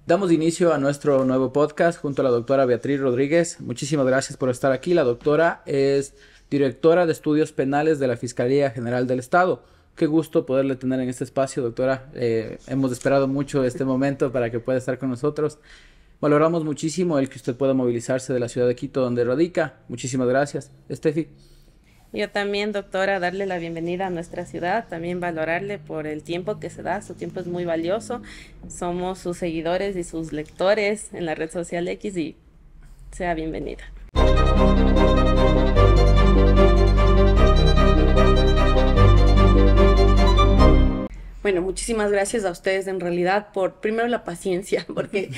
Damos inicio a nuestro nuevo podcast junto a la doctora Beatriz Rodríguez. Muchísimas gracias por estar aquí. La doctora es directora de estudios penales de la Fiscalía General del Estado. Qué gusto poderle tener en este espacio, doctora. Hemos esperado mucho este momento para que pueda estar con nosotros. Valoramos muchísimo el que usted pueda movilizarse de la ciudad de Quito, donde radica. Muchísimas gracias. Estefi. Yo también, doctora, darle la bienvenida a nuestra ciudad, también valorarle por el tiempo que se da, su tiempo es muy valioso. Somos sus seguidores y sus lectores en la red social X y sea bienvenida. Bueno, muchísimas gracias a ustedes en realidad por primero la paciencia, porque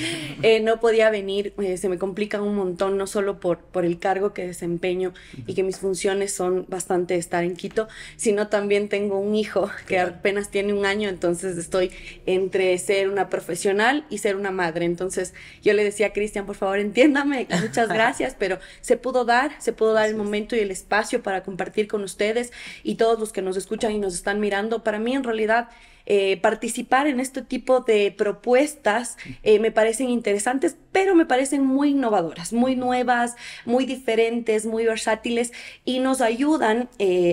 no podía venir, se me complica un montón, no solo por el cargo que desempeño y que mis funciones son bastante estar en Quito, sino también tengo un hijo que apenas tiene un año, entonces estoy entre ser una profesional y ser una madre. Entonces yo le decía a Cristian, por favor entiéndame, muchas gracias, pero se pudo dar el momento y el espacio para compartir con ustedes y todos los que nos escuchan y nos están mirando. Para mí en realidad participar en este tipo de propuestas me parecen interesantes, pero me parecen muy innovadoras, muy nuevas, muy diferentes, muy versátiles y nos ayudan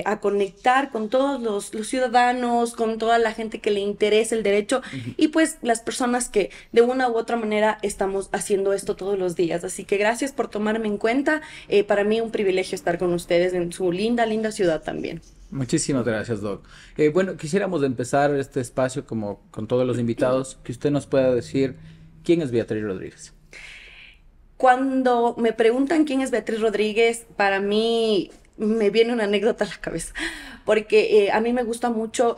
a conectar con todos los ciudadanos, con toda la gente que le interesa el derecho y pues las personas que de una u otra manera estamos haciendo esto todos los días. Así que gracias por tomarme en cuenta. Para mí un privilegio estar con ustedes en su linda, linda ciudad también. Muchísimas gracias, Doc. Bueno, quisiéramos empezar este espacio como con todos los invitados, que usted nos pueda decir quién es Beatriz Rodríguez. Cuando me preguntan quién es Beatriz Rodríguez, para mí me viene una anécdota a la cabeza, porque a mí me gusta mucho,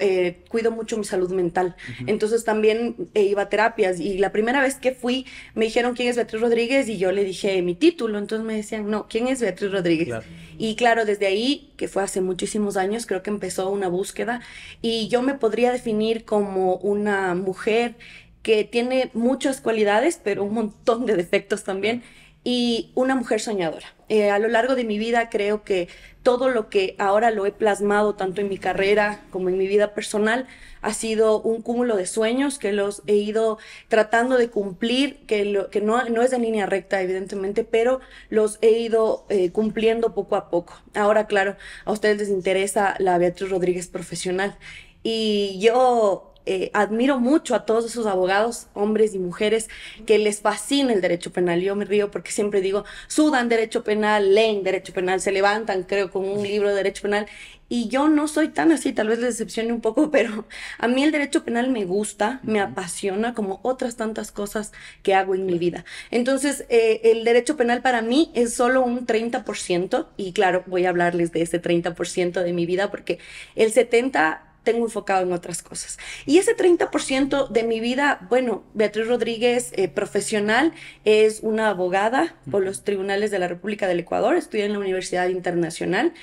cuido mucho mi salud mental, entonces también iba a terapias y la primera vez que fui me dijeron quién es Beatriz Rodríguez y yo le dije mi título, entonces me decían, no, ¿quién es Beatriz Rodríguez? Claro. Y claro, desde ahí, que fue hace muchísimos años, creo que empezó una búsqueda y yo me podría definir como una mujer que tiene muchas cualidades, pero un montón de defectos también, y una mujer soñadora. A lo largo de mi vida creo que todo lo que ahora lo he plasmado, tanto en mi carrera como en mi vida personal, ha sido un cúmulo de sueños que los he ido tratando de cumplir, que no es en línea recta, evidentemente, pero los he ido cumpliendo poco a poco. Ahora, claro, a ustedes les interesa la Beatriz Rodríguez profesional. Y yo admiro mucho a todos esos abogados, hombres y mujeres, que les fascina el derecho penal. Yo me río porque siempre digo, sudan derecho penal, leen derecho penal, se levantan, creo, con un libro de derecho penal. Y yo no soy tan así, tal vez les decepcione un poco, pero a mí el derecho penal me gusta, me apasiona, como otras tantas cosas que hago en mi vida. Entonces, el derecho penal para mí es solo un 30%, y claro, voy a hablarles de ese 30% de mi vida, porque el 70% tengo enfocado en otras cosas. Y ese 30% de mi vida, bueno, Beatriz Rodríguez, profesional, es una abogada por los tribunales de la República del Ecuador, estudié en la Universidad Internacional.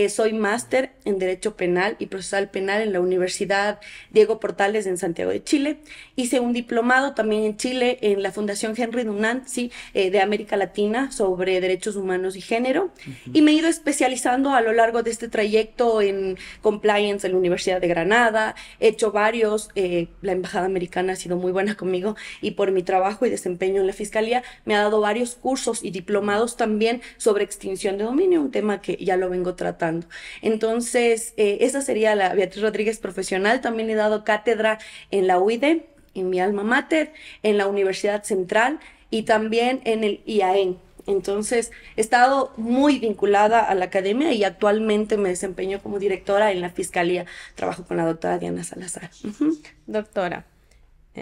Soy máster en Derecho Penal y Procesal Penal en la Universidad Diego Portales en Santiago de Chile. Hice un diplomado también en Chile en la Fundación Henry Dunant, sí, de América Latina sobre derechos humanos y género. Y me he ido especializando a lo largo de este trayecto en compliance en la Universidad de Granada. He hecho varios, la Embajada Americana ha sido muy buena conmigo y por mi trabajo y desempeño en la Fiscalía me ha dado varios cursos y diplomados también sobre extinción de dominio, un tema que ya lo vengo tratando. Entonces, esa sería la Beatriz Rodríguez profesional. También he dado cátedra en la UIDE, en mi alma mater, en la Universidad Central y también en el IAEN. Entonces, he estado muy vinculada a la academia y actualmente me desempeño como directora en la Fiscalía. Trabajo con la doctora Diana Salazar. Doctora,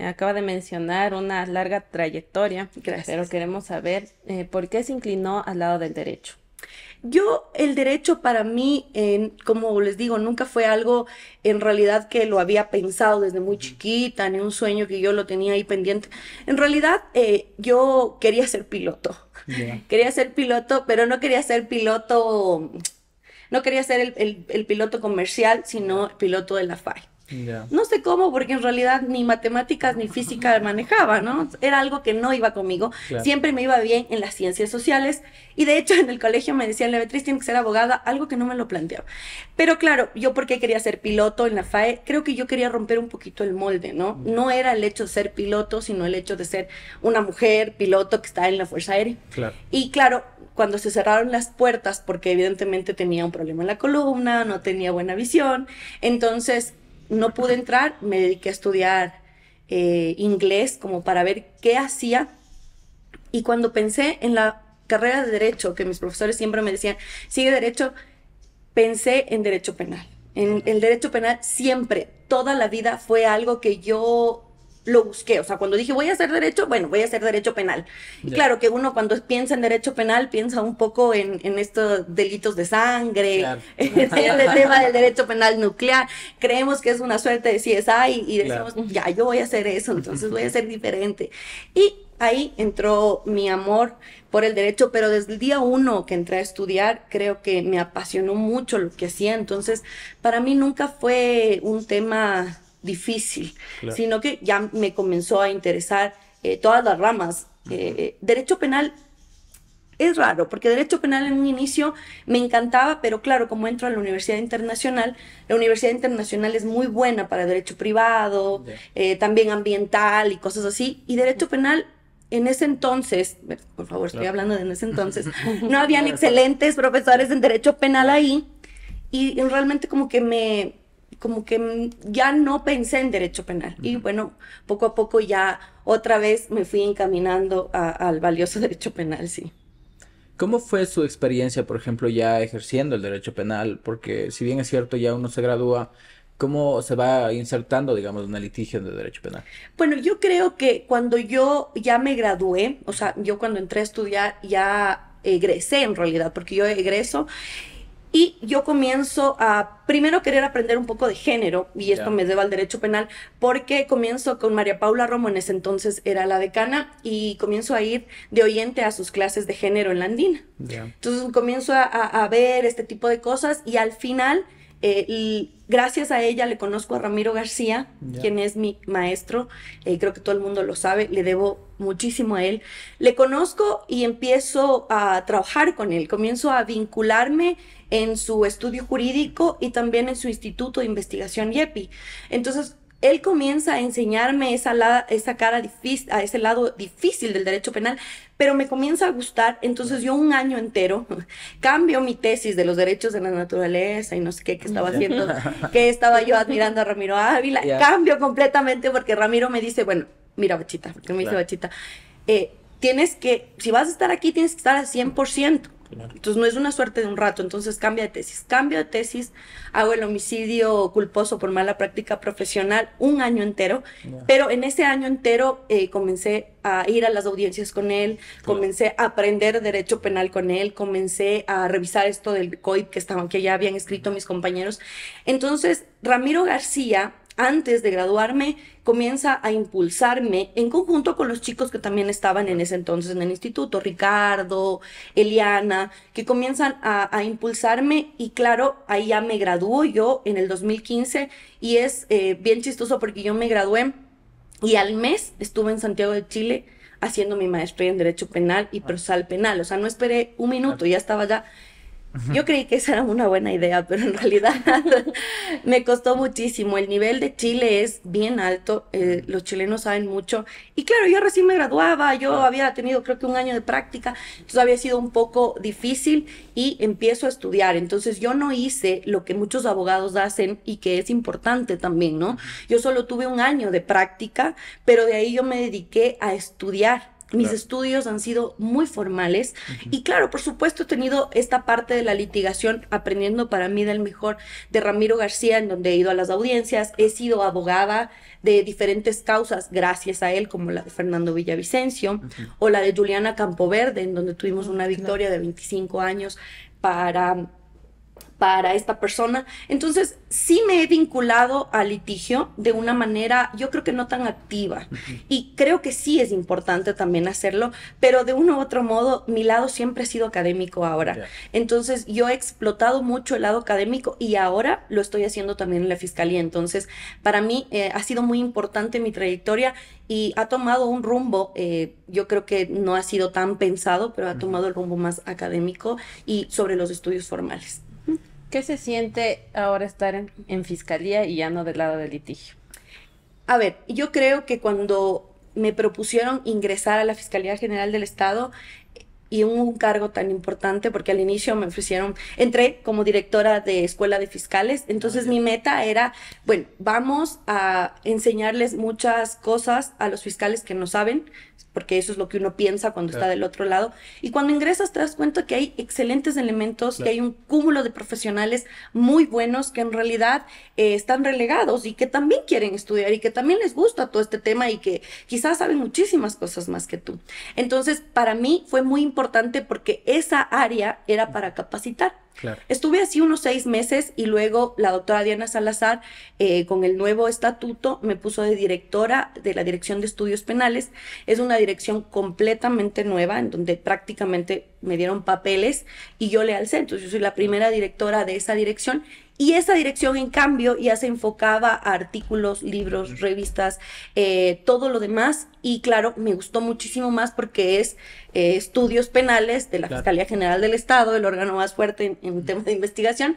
acaba de mencionar una larga trayectoria. Gracias. Pero queremos saber por qué se inclinó al lado del derecho. Yo, el derecho para mí, como les digo, nunca fue algo en realidad que lo había pensado desde muy chiquita, ni un sueño que yo lo tenía ahí pendiente. En realidad, yo quería ser piloto. Yeah. Quería ser piloto, pero no quería ser piloto, no quería ser el piloto comercial, sino el piloto de la FAI. Ya. No sé cómo, porque en realidad ni matemáticas ni física manejaba, ¿no? Era algo que no iba conmigo. Claro. Siempre me iba bien en las ciencias sociales y de hecho en el colegio me decían, Beatriz, tienes que ser abogada, algo que no me lo planteaba. Pero claro, yo porque quería ser piloto en la FAE, creo que yo quería romper un poquito el molde, ¿no? No era el hecho de ser piloto, sino el hecho de ser una mujer piloto que está en la Fuerza Aérea. Claro. Y claro, cuando se cerraron las puertas, porque evidentemente tenía un problema en la columna, no tenía buena visión, entonces no pude entrar, me dediqué a estudiar inglés como para ver qué hacía. Y cuando pensé en la carrera de Derecho, que mis profesores siempre me decían, sigue Derecho, pensé en Derecho Penal. En el Derecho Penal siempre, toda la vida fue algo que yo lo busqué. O sea, cuando dije voy a hacer Derecho, bueno, voy a hacer Derecho Penal. Y claro que uno cuando piensa en Derecho Penal piensa un poco en estos delitos de sangre, Claro. el tema del Derecho Penal nuclear. Creemos que es una suerte de CSI y decimos, Claro. ya, yo voy a hacer eso, entonces voy a ser diferente. Y ahí entró mi amor por el derecho, pero desde el día uno que entré a estudiar, creo que me apasionó mucho lo que hacía. Entonces, para mí nunca fue un tema difícil, Claro. sino que ya me comenzó a interesar todas las ramas. Derecho penal es raro, porque derecho penal en un inicio me encantaba, pero claro, como entro a la Universidad Internacional es muy buena para derecho privado, también ambiental y cosas así, y derecho penal en ese entonces, por favor, estoy hablando de en ese entonces, no habían excelentes profesores en derecho penal ahí, y realmente como que ya no pensé en derecho penal. Y bueno, poco a poco ya otra vez me fui encaminando al valioso derecho penal, sí. ¿Cómo fue su experiencia, por ejemplo, ya ejerciendo el derecho penal? Porque si bien es cierto, ya uno se gradúa, ¿cómo se va insertando, digamos, en el litigio de derecho penal? Bueno, yo creo que cuando yo ya me gradué, o sea, yo cuando entré a estudiar ya egresé en realidad, porque yo egreso y yo comienzo a primero querer aprender un poco de género, y esto me debo al derecho penal, porque comienzo con María Paula Romo, en ese entonces era la decana, y comienzo a ir de oyente a sus clases de género en la Andina. Entonces comienzo a ver este tipo de cosas, y al final, gracias a ella, le conozco a Ramiro García, quien es mi maestro, creo que todo el mundo lo sabe, le debo muchísimo a él. Le conozco y empiezo a trabajar con él, comienzo a vincularme en su estudio jurídico y también en su instituto de investigación YEPI. Entonces, él comienza a enseñarme esa cara difícil, a ese lado difícil del derecho penal, pero me comienza a gustar. Entonces yo un año entero cambio mi tesis de los derechos de la naturaleza y no sé qué estaba haciendo, que estaba yo admirando a Ramiro Ávila, cambio completamente porque Ramiro me dice, bueno, mira Bachita, porque me dice Bachita, tienes que, si vas a estar aquí, tienes que estar al 100%. Entonces no es una suerte de un rato, entonces cambio de tesis, hago el homicidio culposo por mala práctica profesional un año entero, pero en ese año entero comencé a ir a las audiencias con él, comencé a aprender derecho penal con él, comencé a revisar esto del COIP que ya habían escrito mis compañeros. Entonces Ramiro García, antes de graduarme, comienza a impulsarme en conjunto con los chicos que también estaban en ese entonces en el instituto, Ricardo, Eliana, que comienzan a impulsarme, y claro, ahí ya me gradúo yo en el 2015, y es bien chistoso porque yo me gradué y al mes estuve en Santiago de Chile haciendo mi maestría en Derecho Penal y Procesal Penal. O sea, no esperé un minuto, ya estaba ya. Yo creí que esa era una buena idea, pero en realidad me costó muchísimo. El nivel de Chile es bien alto, los chilenos saben mucho. Y claro, yo recién me graduaba, yo había tenido creo que un año de práctica, entonces había sido un poco difícil y empiezo a estudiar. Entonces yo no hice lo que muchos abogados hacen y que es importante también, ¿no? Yo solo tuve un año de práctica, pero de ahí yo me dediqué a estudiar. Mis estudios han sido muy formales y claro, por supuesto he tenido esta parte de la litigación aprendiendo para mí del mejor de Ramiro García, en donde he ido a las audiencias, he sido abogada de diferentes causas gracias a él, como la de Fernando Villavicencio o la de Juliana Campoverde, en donde tuvimos una victoria de 25 años para para esta persona. Entonces, sí me he vinculado al litigio de una manera, yo creo que no tan activa. Y creo que sí es importante también hacerlo, pero de uno u otro modo, mi lado siempre ha sido académico ahora. Ya. Entonces, yo he explotado mucho el lado académico y ahora lo estoy haciendo también en la fiscalía. Entonces, para mí ha sido muy importante mi trayectoria y ha tomado un rumbo, yo creo que no ha sido tan pensado, pero ha tomado el rumbo más académico y sobre los estudios formales. ¿Qué se siente ahora estar en fiscalía y ya no del lado del litigio? A ver, yo creo que cuando me propusieron ingresar a la Fiscalía General del Estado y un cargo tan importante, porque al inicio me ofrecieron, entré como directora de Escuela de Fiscales, entonces mi meta era, bueno, vamos a enseñarles muchas cosas a los fiscales que no saben, porque eso es lo que uno piensa cuando está del otro lado. Y cuando ingresas te das cuenta que hay excelentes elementos, que hay un cúmulo de profesionales muy buenos que en realidad están relegados y que también quieren estudiar y que también les gusta todo este tema y que quizás saben muchísimas cosas más que tú. Entonces, para mí fue muy importante porque esa área era para capacitar. Claro. Estuve así unos 6 meses y luego la doctora Diana Salazar, con el nuevo estatuto, me puso de directora de la Dirección de Estudios Penales. Es una dirección completamente nueva en donde prácticamente me dieron papeles y yo le alcé. Entonces yo soy la primera directora de esa dirección. Y esa dirección, en cambio, ya se enfocaba a artículos, libros, revistas, todo lo demás. Y claro, me gustó muchísimo más porque es estudios penales de la Fiscalía General del Estado, el órgano más fuerte en temas de investigación.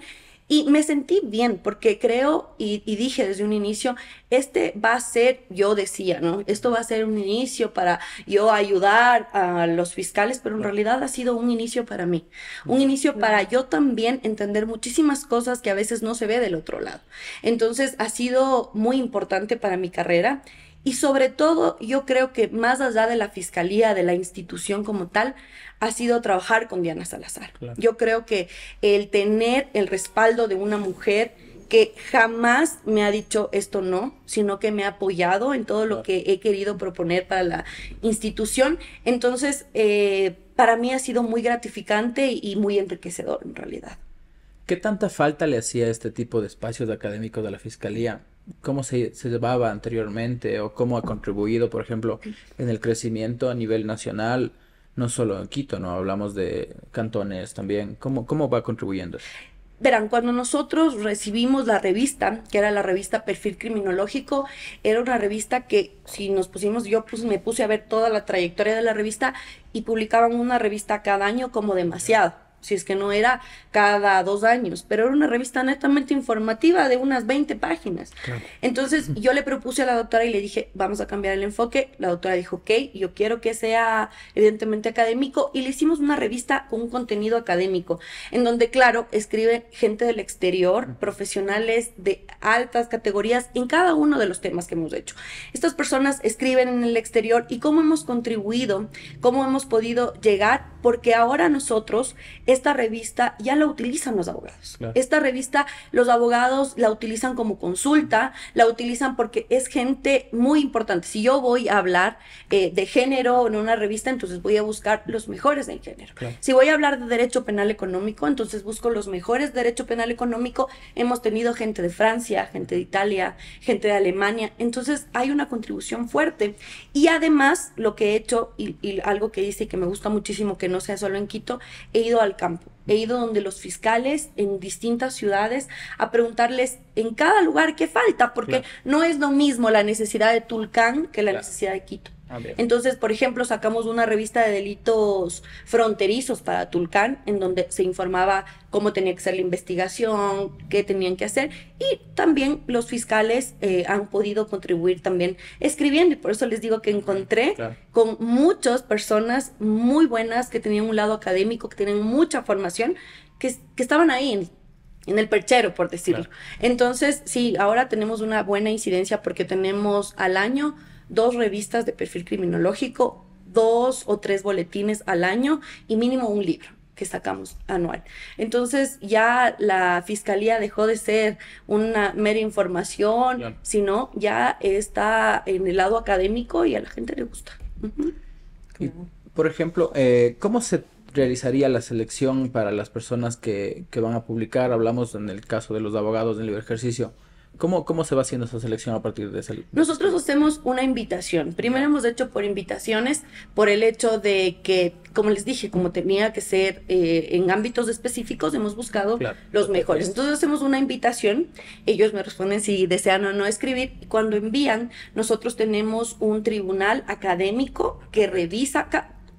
Y me sentí bien porque creo y dije desde un inicio, este va a ser, yo decía, ¿no? Esto va a ser un inicio para yo ayudar a los fiscales, pero en realidad ha sido un inicio para mí. Un inicio para yo también entender muchísimas cosas que a veces no se ve del otro lado. Entonces ha sido muy importante para mi carrera. Y sobre todo, yo creo que más allá de la fiscalía, de la institución como tal, ha sido trabajar con Diana Salazar. Claro. Yo creo que el tener el respaldo de una mujer que jamás me ha dicho esto no, sino que me ha apoyado en todo lo que he querido proponer para la institución. Entonces, para mí ha sido muy gratificante y muy enriquecedor en realidad. ¿Qué tanta falta le hacía este tipo de espacios académicos de la Fiscalía? ¿Cómo se llevaba anteriormente o cómo ha contribuido, por ejemplo, en el crecimiento a nivel nacional? No solo en Quito, ¿no? Hablamos de cantones también. ¿Cómo va contribuyendo? Verán, cuando nosotros recibimos la revista, que era la revista Perfil Criminológico, era una revista que si nos pusimos, yo pues me puse a ver toda la trayectoria de la revista y publicaban una revista cada año como demasiado. Si es que no era cada 2 años, pero era una revista netamente informativa de unas 20 páginas. Claro. Entonces yo le propuse a la doctora y le dije, vamos a cambiar el enfoque. La doctora dijo, ok, yo quiero que sea evidentemente académico, y le hicimos una revista con un contenido académico, en donde, claro, escribe gente del exterior, profesionales de altas categorías en cada uno de los temas que hemos hecho. Estas personas escriben en el exterior y cómo hemos contribuido, cómo hemos podido llegar, porque ahora nosotros esta revista ya la utilizan los abogados. Claro. Esta revista los abogados la utilizan como consulta, la utilizan porque es gente muy importante. Si yo voy a hablar de género en una revista, entonces voy a buscar los mejores del género. Claro. Si voy a hablar de derecho penal económico, entonces busco los mejores de derecho penal económico. Hemos tenido gente de Francia, gente de Italia, gente de Alemania. Entonces hay una contribución fuerte. Y además lo que he hecho, y algo que dice que me gusta muchísimo, que no sea solo en Quito, he ido al campo. He ido donde los fiscales en distintas ciudades a preguntarles en cada lugar qué falta, porque no es lo mismo la necesidad de Tulcán que la necesidad de Quito. Entonces, por ejemplo, sacamos una revista de delitos fronterizos para Tulcán, en donde se informaba cómo tenía que ser la investigación, qué tenían que hacer, y también los fiscales han podido contribuir también escribiendo, y por eso les digo que encontré con muchas personas muy buenas que tenían un lado académico, que tienen mucha formación, que estaban ahí en el perchero, por decirlo. Entonces, sí, ahora tenemos una buena incidencia porque tenemos al año 2 revistas de perfil criminológico, 2 o 3 boletines al año y mínimo un libro que sacamos anual. Entonces ya la fiscalía dejó de ser una mera información, sino ya está en el lado académico y a la gente le gusta. Y, por ejemplo, ¿cómo se realizaría la selección para las personas que van a publicar? Hablamos en el caso de los abogados del libre ejercicio. ¿Cómo se va haciendo esa selección a partir de ese? Nosotros hacemos una invitación. Primero hemos hecho por invitaciones, por el hecho de que, como les dije, como tenía que ser en ámbitos específicos, hemos buscado los mejores. Entonces hacemos una invitación, ellos me responden si desean o no escribir, y cuando envían, nosotros tenemos un tribunal académico que revisa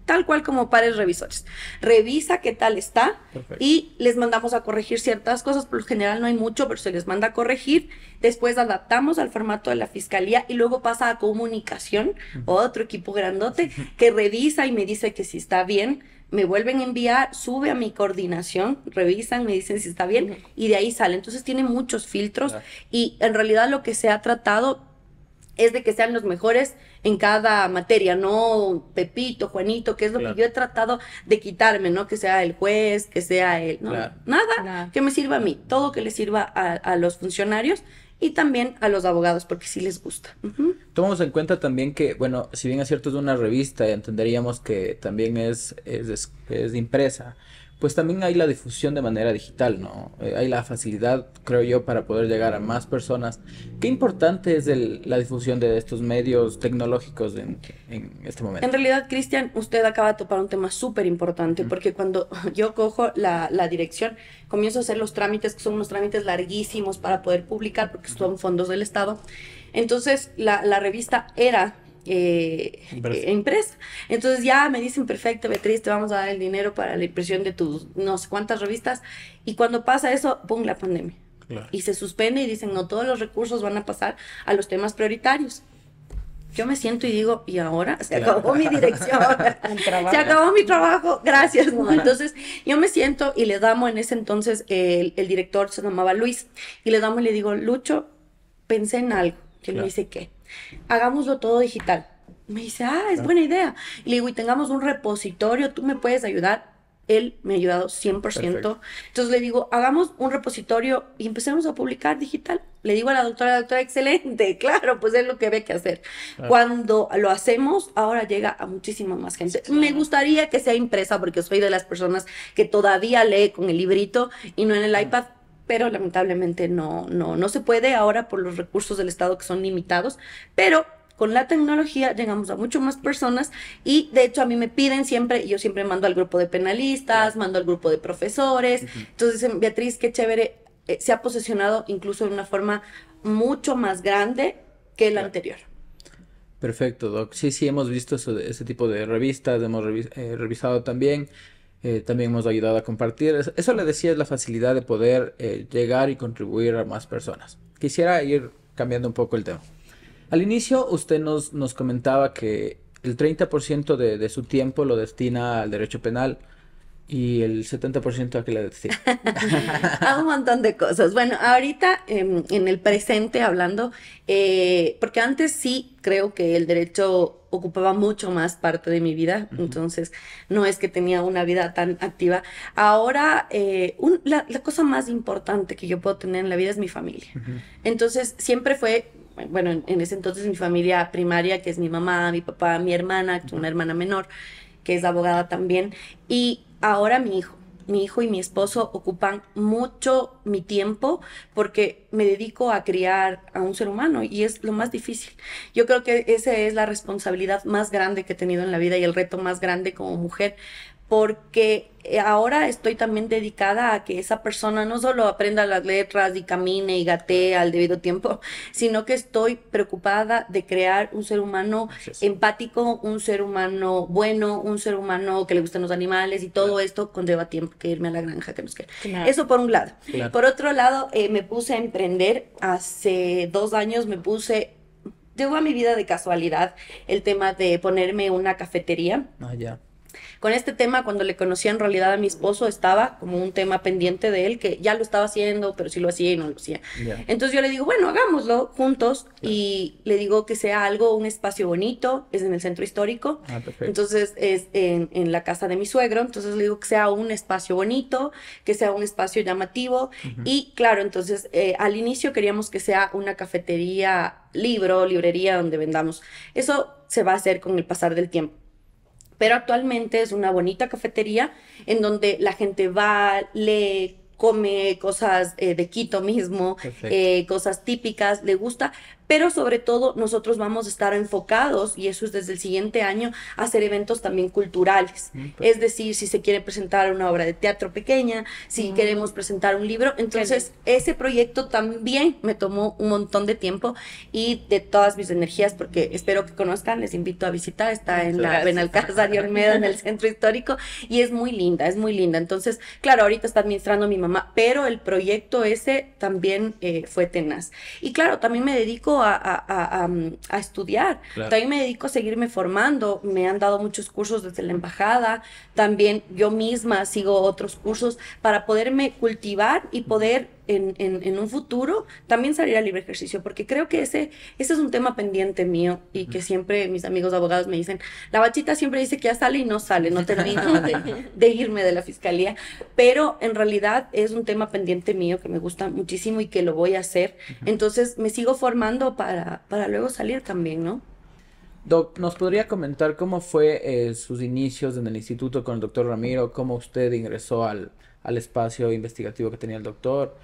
tal cual como pares revisores. Revisa qué tal está. Perfecto. Y les mandamos a corregir ciertas cosas. Por lo general no hay mucho, pero se les manda a corregir. Después adaptamos al formato de la fiscalía y luego pasa a comunicación, otro equipo grandote que revisa y me dice que si está bien. Me vuelven a enviar, sube a mi coordinación, revisan, me dicen si está bien y de ahí sale. Entonces tiene muchos filtros y en realidad lo que se ha tratado es de que sean los mejores en cada materia, no Pepito, Juanito, que es lo que yo he tratado de quitarme, ¿no? Que sea el juez, que sea el... No, nada que me sirva a mí, todo que le sirva a los funcionarios y también a los abogados, porque sí les gusta. Tomamos en cuenta también que, bueno, si bien es cierto es una revista, entenderíamos que también es impresa, pues también hay la difusión de manera digital, ¿no? Hay la facilidad, creo yo, para poder llegar a más personas. ¿Qué importante es la difusión de estos medios tecnológicos en este momento? En realidad, Cristian, usted acaba de topar un tema súper importante, porque cuando yo cojo la dirección, comienzo a hacer los trámites, que son unos trámites larguísimos para poder publicar, porque son fondos del Estado. Entonces, la revista era... impresa. Entonces ya me dicen, perfecto, Beatriz, te vamos a dar el dinero para la impresión de tus no sé cuántas revistas. Y cuando pasa eso, ¡pum!, la pandemia. Y se suspende y dicen, no, todos los recursos van a pasar a los temas prioritarios. Yo me siento y digo, ¿y ahora? Se acabó mi dirección, se acabó mi trabajo, gracias. ¿No? Entonces yo me siento y le damos en ese entonces, el director se llamaba Luis, y le damos y le digo, Lucho, pensé en algo. Que me dice, ¿qué? Hagámoslo todo digital. Me dice, es buena idea. Y le digo, y tengamos un repositorio, ¿tú me puedes ayudar? Él me ha ayudado 100%. Perfecto. Entonces le digo, hagamos un repositorio y empecemos a publicar digital. Le digo a la doctora, excelente, claro, pues es lo que había que hacer. Cuando lo hacemos, ahora llega a muchísima más gente. Me gustaría que sea impresa, porque soy de las personas que todavía lee con el librito y no en el iPad, pero lamentablemente no se puede ahora por los recursos del Estado que son limitados, pero con la tecnología llegamos a mucho más personas y de hecho a mí me piden siempre, y yo siempre mando al grupo de penalistas, mando al grupo de profesores, entonces dicen, Beatriz, qué chévere, se ha posicionado incluso de una forma mucho más grande que la anterior. Perfecto, Doc. Sí, hemos visto ese tipo de revistas, hemos revisado también. También hemos ayudado a compartir. Eso le decía, es la facilidad de poder llegar y contribuir a más personas. Quisiera ir cambiando un poco el tema. Al inicio usted nos comentaba que el 30% de su tiempo lo destina al derecho penal y el 70% a qué le destina. A un montón de cosas. Bueno, ahorita en el presente hablando, porque antes sí creo que el derecho ocupaba mucho más parte de mi vida, entonces no es que tenía una vida tan activa. Ahora, la cosa más importante que yo puedo tener en la vida es mi familia. Entonces siempre fue, bueno, en ese entonces mi familia primaria, que es mi mamá, mi papá, mi hermana, una hermana menor, que es abogada también, y ahora mi hijo y mi esposo ocupan mucho mi tiempo porque me dedico a criar a un ser humano y es lo más difícil. Yo creo que esa es la responsabilidad más grande que he tenido en la vida y el reto más grande como mujer, porque ahora estoy también dedicada a que esa persona no solo aprenda las letras y camine y gatee al debido tiempo, sino que estoy preocupada de crear un ser humano empático, un ser humano bueno, un ser humano que le gusten los animales y todo esto conlleva tiempo, que irme a la granja, que nos quede. Eso por un lado. Por otro lado, me puse a emprender. Hace 2 años llegó a mi vida de casualidad el tema de ponerme una cafetería. Con este tema, cuando le conocí en realidad a mi esposo, estaba como un tema pendiente de él, que ya lo estaba haciendo, pero sí lo hacía y no lo hacía. Entonces yo le digo, bueno, hagámoslo juntos, y le digo que sea algo, un espacio bonito, es en el centro histórico, entonces es en la casa de mi suegro, entonces le digo que sea un espacio bonito, que sea un espacio llamativo, y claro, entonces al inicio queríamos que sea una cafetería, librería donde vendamos. Eso se va a hacer con el pasar del tiempo. pero actualmente es una bonita cafetería en donde la gente va, lee, come cosas de Quito mismo, cosas típicas, le gusta, pero sobre todo nosotros vamos a estar enfocados, y eso es desde el siguiente año, a hacer eventos también culturales. Es decir, si se quiere presentar una obra de teatro pequeña, si queremos presentar un libro, entonces ese proyecto también me tomó un montón de tiempo y de todas mis energías, porque espero que conozcan, les invito a visitar, está en la Benalcázar y Olmedo, en el centro histórico, y es muy linda, es muy linda. Entonces, claro, ahorita está administrando mi mamá, pero el proyecto ese también fue tenaz. Y claro, también me dedico a estudiar. Claro. También me dedico a seguirme formando. Me han dado muchos cursos desde la embajada. También yo misma sigo otros cursos para poderme cultivar y poder en un futuro también salir al libre ejercicio, porque creo que ese es un tema pendiente mío y que siempre mis amigos abogados me dicen, la Bachita siempre dice que ya sale y no sale, no termino de irme de la fiscalía, pero en realidad es un tema pendiente mío que me gusta muchísimo y que lo voy a hacer. Entonces me sigo formando para luego salir también, ¿no? Doc, ¿nos podría comentar cómo fue sus inicios en el instituto con el doctor Ramiro? ¿Cómo usted ingresó al espacio investigativo que tenía el doctor?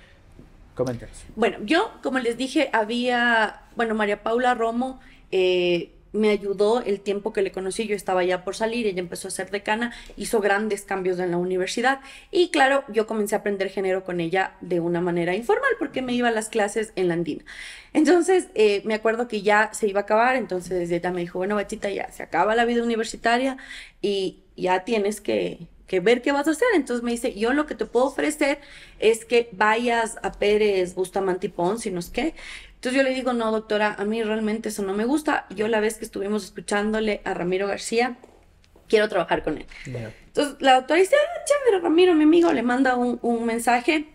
Coméntenos. Bueno, yo, como les dije, María Paula Romo me ayudó el tiempo que le conocí. Yo estaba ya por salir, ella empezó a ser decana, hizo grandes cambios en la universidad y claro, yo comencé a aprender género con ella de una manera informal porque me iba a las clases en la Andina. Entonces, me acuerdo que ya se iba a acabar, entonces ella me dijo, bueno, Bachita, ya se acaba la vida universitaria y ya tienes que ver qué vas a hacer. Entonces me dice, yo lo que te puedo ofrecer es que vayas a Pérez, Bustamante y Pons y no sé qué. Entonces yo le digo, no, doctora, a mí realmente eso no me gusta. Yo la vez que estuvimos escuchándole a Ramiro García, quiero trabajar con él. Yeah. Entonces la doctora dice, chévere, Ramiro, mi amigo, le manda un mensaje,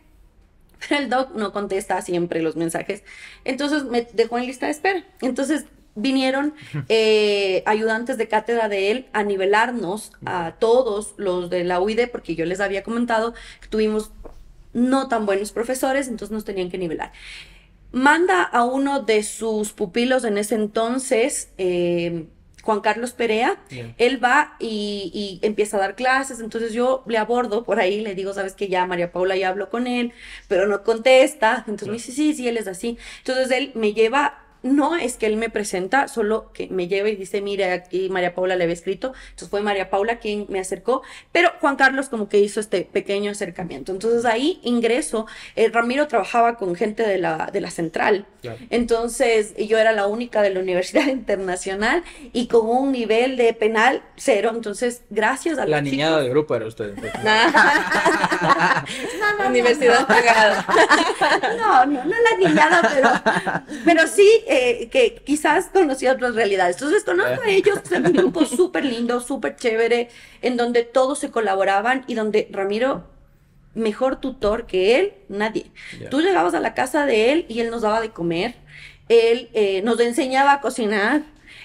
pero el doc no contesta siempre los mensajes. Entonces me dejó en lista de espera. Entonces vinieron ayudantes de cátedra de él a nivelarnos a todos los de la UID, porque yo les había comentado que tuvimos no tan buenos profesores, entonces nos tenían que nivelar. Manda a uno de sus pupilos en ese entonces, Juan Carlos Perea, él va y empieza a dar clases, entonces yo le abordo por ahí, le digo, sabes que ya María Paula ya habló con él, pero no contesta, entonces me dice, sí, él es así. Entonces él me lleva. No es que él me presenta, solo que me lleva y dice, mire, aquí María Paula le había escrito. Entonces fue María Paula quien me acercó, pero Juan Carlos como que hizo este pequeño acercamiento. Entonces ahí ingreso. Ramiro trabajaba con gente de la central. Claro. Entonces yo era la única de la Universidad Internacional y con un nivel de penal 0. Entonces, gracias a la niñada chicos. Del grupo era usted. No, universidad pagada. No la niñada, pero sí que quizás conocía otras realidades. Entonces conozco a ellos, es un grupo súper lindo, súper chévere, en donde todos se colaboraban y donde Ramiro, mejor tutor que él, nadie. Tú llegabas a la casa de él y él nos daba de comer, él nos enseñaba a cocinar,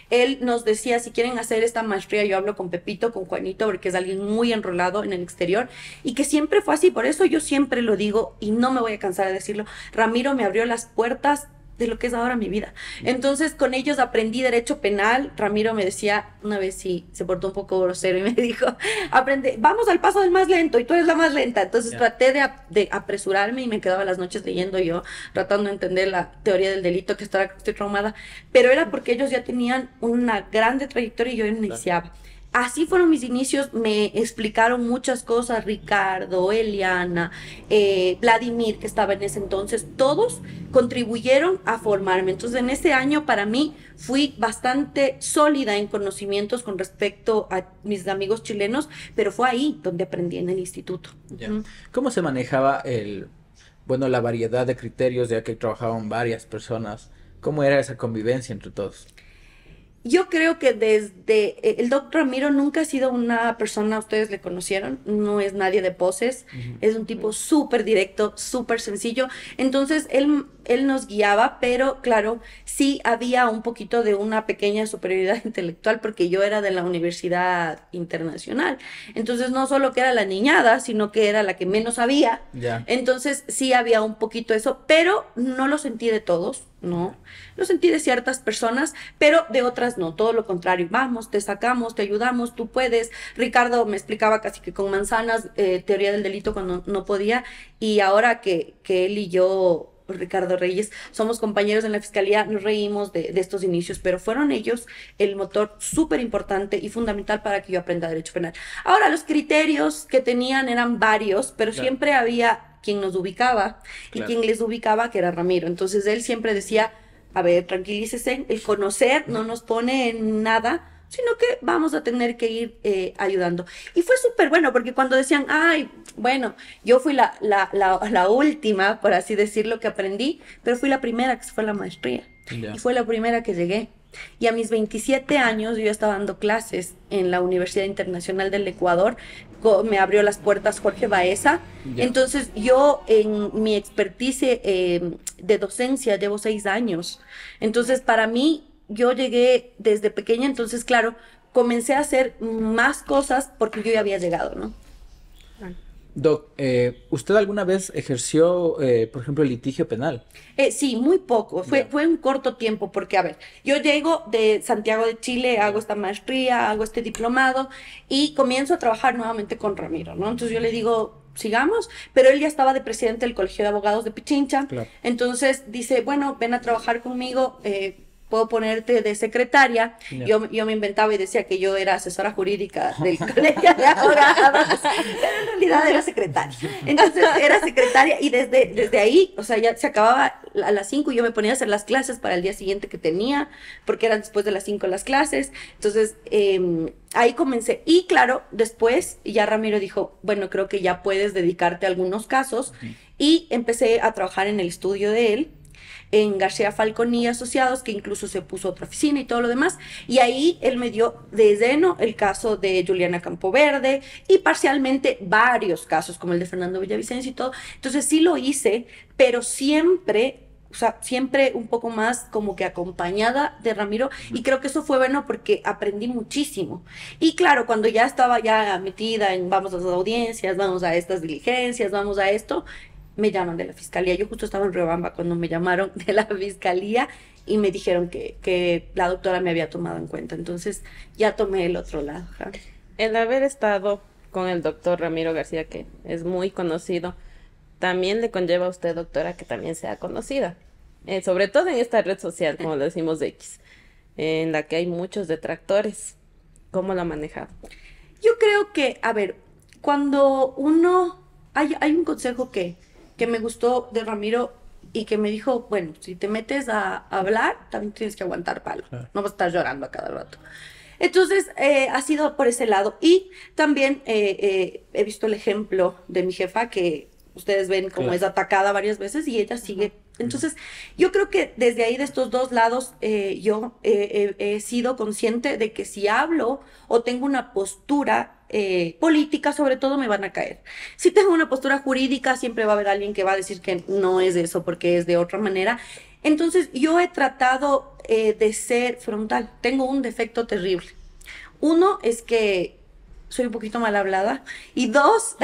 él nos decía, si quieren hacer esta maestría, yo hablo con Pepito, con Juanito, porque es alguien muy enrolado en el exterior, y que siempre fue así. Por eso yo siempre lo digo, y no me voy a cansar de decirlo, Ramiro me abrió las puertas de lo que es ahora mi vida. Entonces con ellos aprendí derecho penal. Ramiro me decía una vez, sí, se portó un poco grosero y me dijo, aprende, vamos al paso del más lento y tú eres la más lenta. Entonces traté de apresurarme y me quedaba las noches leyendo yo, tratando de entender la teoría del delito, que estoy traumada, pero era porque ellos ya tenían una grande trayectoria y yo iniciaba. Así fueron mis inicios, me explicaron muchas cosas, Ricardo, Eliana, Vladimir, que estaba en ese entonces, todos contribuyeron a formarme. Entonces, en ese año para mí fui bastante sólida en conocimientos con respecto a mis amigos chilenos, pero fue ahí donde aprendí en el instituto. ¿Cómo se manejaba la variedad de criterios, ya que trabajaban varias personas? ¿Cómo era esa convivencia entre todos? Yo creo que desde el doctor Ramiro nunca ha sido una persona, ustedes le conocieron, no es nadie de poses, es un tipo súper directo, súper sencillo. Entonces él él nos guiaba, pero claro, sí había un poquito de una pequeña superioridad intelectual porque yo era de la Universidad Internacional. Entonces no solo que era la niñada, sino que era la que menos sabía. Ya. Entonces sí había un poquito eso, pero no lo sentí de todos, ¿no? Lo sentí de ciertas personas, pero de otras no, todo lo contrario. Vamos, te sacamos, te ayudamos, tú puedes. Ricardo me explicaba casi que con manzanas teoría del delito cuando no podía, y ahora que él y yo, Ricardo Reyes, somos compañeros en la fiscalía, nos reímos de estos inicios, pero fueron ellos el motor súper importante y fundamental para que yo aprenda derecho penal. Ahora, los criterios que tenían eran varios, pero Claro. siempre había quien nos ubicaba y Claro. quien les ubicaba, que era Ramiro. Entonces él siempre decía, a ver, tranquilícese, el conocer no nos pone en nada, sino que vamos a tener que ir ayudando. Y fue súper bueno, porque cuando decían, ay, bueno, yo fui la última, por así decirlo, que aprendí, pero fui la primera que se fue a la maestría. Ya. Y fue la primera que llegué. Y a mis 27 años yo estaba dando clases en la Universidad Internacional del Ecuador. Me abrió las puertas Jorge Baeza. Ya. Entonces yo en mi expertise de docencia llevo 6 años. Entonces para mí yo llegué desde pequeña, entonces claro, comencé a hacer más cosas porque yo ya había llegado, ¿no? Doc, ¿usted alguna vez ejerció, por ejemplo, el litigio penal? Sí, muy poco, Ya. fue un corto tiempo, porque a ver, yo llego de Santiago de Chile, hago esta maestría, hago este diplomado y comienzo a trabajar nuevamente con Ramiro, ¿no? Entonces yo le digo, sigamos, pero él ya estaba de presidente del Colegio de Abogados de Pichincha, Claro. entonces dice, bueno, ven a trabajar conmigo, puedo ponerte de secretaria. Ya. Yo me inventaba y decía que yo era asesora jurídica del colegio de abogados, pero en realidad era secretaria. Entonces era secretaria y desde ahí, o sea, ya se acababa a las 5 y yo me ponía a hacer las clases para el día siguiente que tenía, porque eran después de las 5 las clases. Entonces, ahí comencé. Y claro, después ya Ramiro dijo, bueno, creo que ya puedes dedicarte a algunos casos. Y empecé a trabajar en el estudio de él, en García Falcón y Asociados, que incluso se puso otra oficina y todo lo demás, y ahí él me dio de lleno el caso de Juliana Campoverde y parcialmente varios casos, como el de Fernando Villavicencio y todo. Entonces sí lo hice, pero siempre, o sea, siempre un poco más como que acompañada de Ramiro, y creo que eso fue bueno porque aprendí muchísimo. Y claro, cuando ya estaba ya metida en vamos a las audiencias, vamos a estas diligencias, vamos a esto, me llaman de la fiscalía. Yo justo estaba en Riobamba cuando me llamaron de la fiscalía y me dijeron que la doctora me había tomado en cuenta. Entonces ya tomé el otro lado. Ajá. El haber estado con el doctor Ramiro García, que es muy conocido, también le conlleva a usted, doctora, que también sea conocida. Sobre todo en esta red social, como le decimos X, en la que hay muchos detractores. ¿Cómo lo ha manejado? Yo creo que, a ver, cuando uno... Hay un consejo que me gustó de Ramiro y que me dijo, bueno, si te metes a hablar, también tienes que aguantar palo. Claro. No vas a estar llorando a cada rato. Entonces, ha sido por ese lado. Y también he visto el ejemplo de mi jefa, que ustedes ven como Claro. es atacada varias veces y ella sigue. Entonces, yo creo que desde ahí, de estos dos lados, yo he sido consciente de que si hablo o tengo una postura política, sobre todo, me van a caer. Si tengo una postura jurídica, siempre va a haber alguien que va a decir que no es de eso porque es de otra manera. Entonces, yo he tratado de ser frontal. Tengo un defecto terrible. Uno es que soy un poquito mal hablada. Y dos,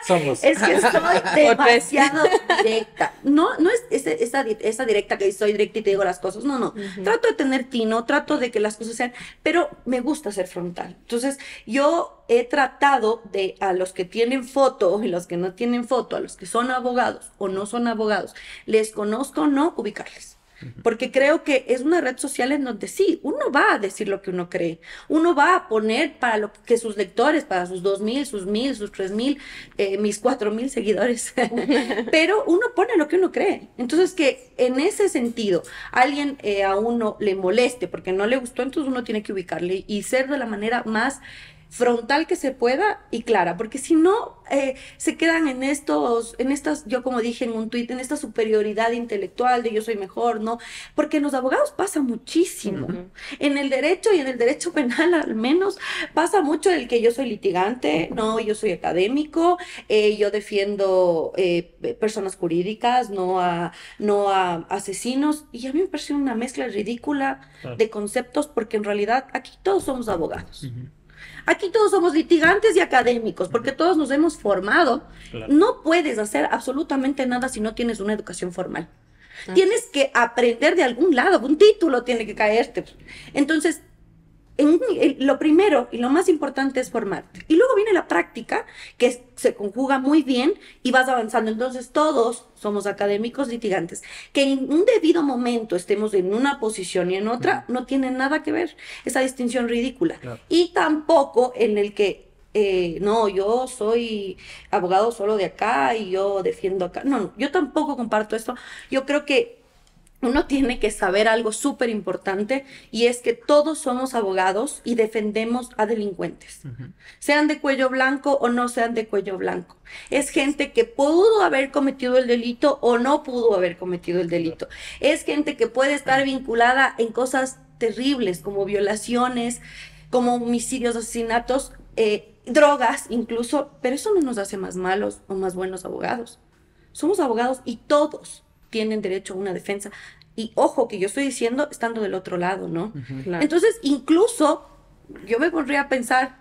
Somos. es que soy demasiado directa. No es esa directa que soy directa y te digo las cosas. No, no. Trato de tener tino, trato de que las cosas sean, pero me gusta ser frontal. Entonces, yo he tratado de, a los que tienen foto y los que no tienen foto, a los que son abogados o no son abogados, les conozco o no, ubicarles. Porque creo que es una red social en donde sí, uno va a decir lo que uno cree, uno va a poner para lo que sus lectores, para sus 2,000, sus 1,000, sus 3,000, mis 4,000 seguidores, pero uno pone lo que uno cree. Entonces, que en ese sentido alguien a uno le moleste porque no le gustó, entonces uno tiene que ubicarle y ser de la manera más frontal que se pueda y clara, porque si no, se quedan en estas, yo como dije en un tuit, en esta superioridad intelectual de yo soy mejor, ¿no? Porque en los abogados pasa muchísimo. En el derecho y en el derecho penal al menos pasa mucho el que yo soy litigante, no, yo soy académico, yo defiendo personas jurídicas, no a asesinos, y a mí me parece una mezcla ridícula de conceptos, porque en realidad aquí todos somos abogados. Aquí todos somos litigantes y académicos, porque todos nos hemos formado. Claro. No puedes hacer absolutamente nada si no tienes una educación formal. Tienes que aprender de algún lado, un título tiene que caerte. Entonces, lo primero y lo más importante es formarte. Y luego viene la práctica, que se conjuga muy bien y vas avanzando. Entonces todos somos académicos litigantes. Que en un debido momento estemos en una posición y en otra, no tiene nada que ver. Esa distinción ridícula. Claro. Y tampoco en el que, no, yo soy abogado solo de acá y yo defiendo acá. No, yo tampoco comparto esto. Yo creo que uno tiene que saber algo súper importante, y es que todos somos abogados y defendemos a delincuentes. Sean de cuello blanco o no sean de cuello blanco. Es gente que pudo haber cometido el delito o no pudo haber cometido el delito. Es gente que puede estar vinculada en cosas terribles como violaciones, como homicidios, asesinatos, drogas incluso, pero eso no nos hace más malos o más buenos abogados. Somos abogados y todos tienen derecho a una defensa. Y ojo, que yo estoy diciendo estando del otro lado, ¿no? Claro. Entonces, incluso, yo me pondría a pensar,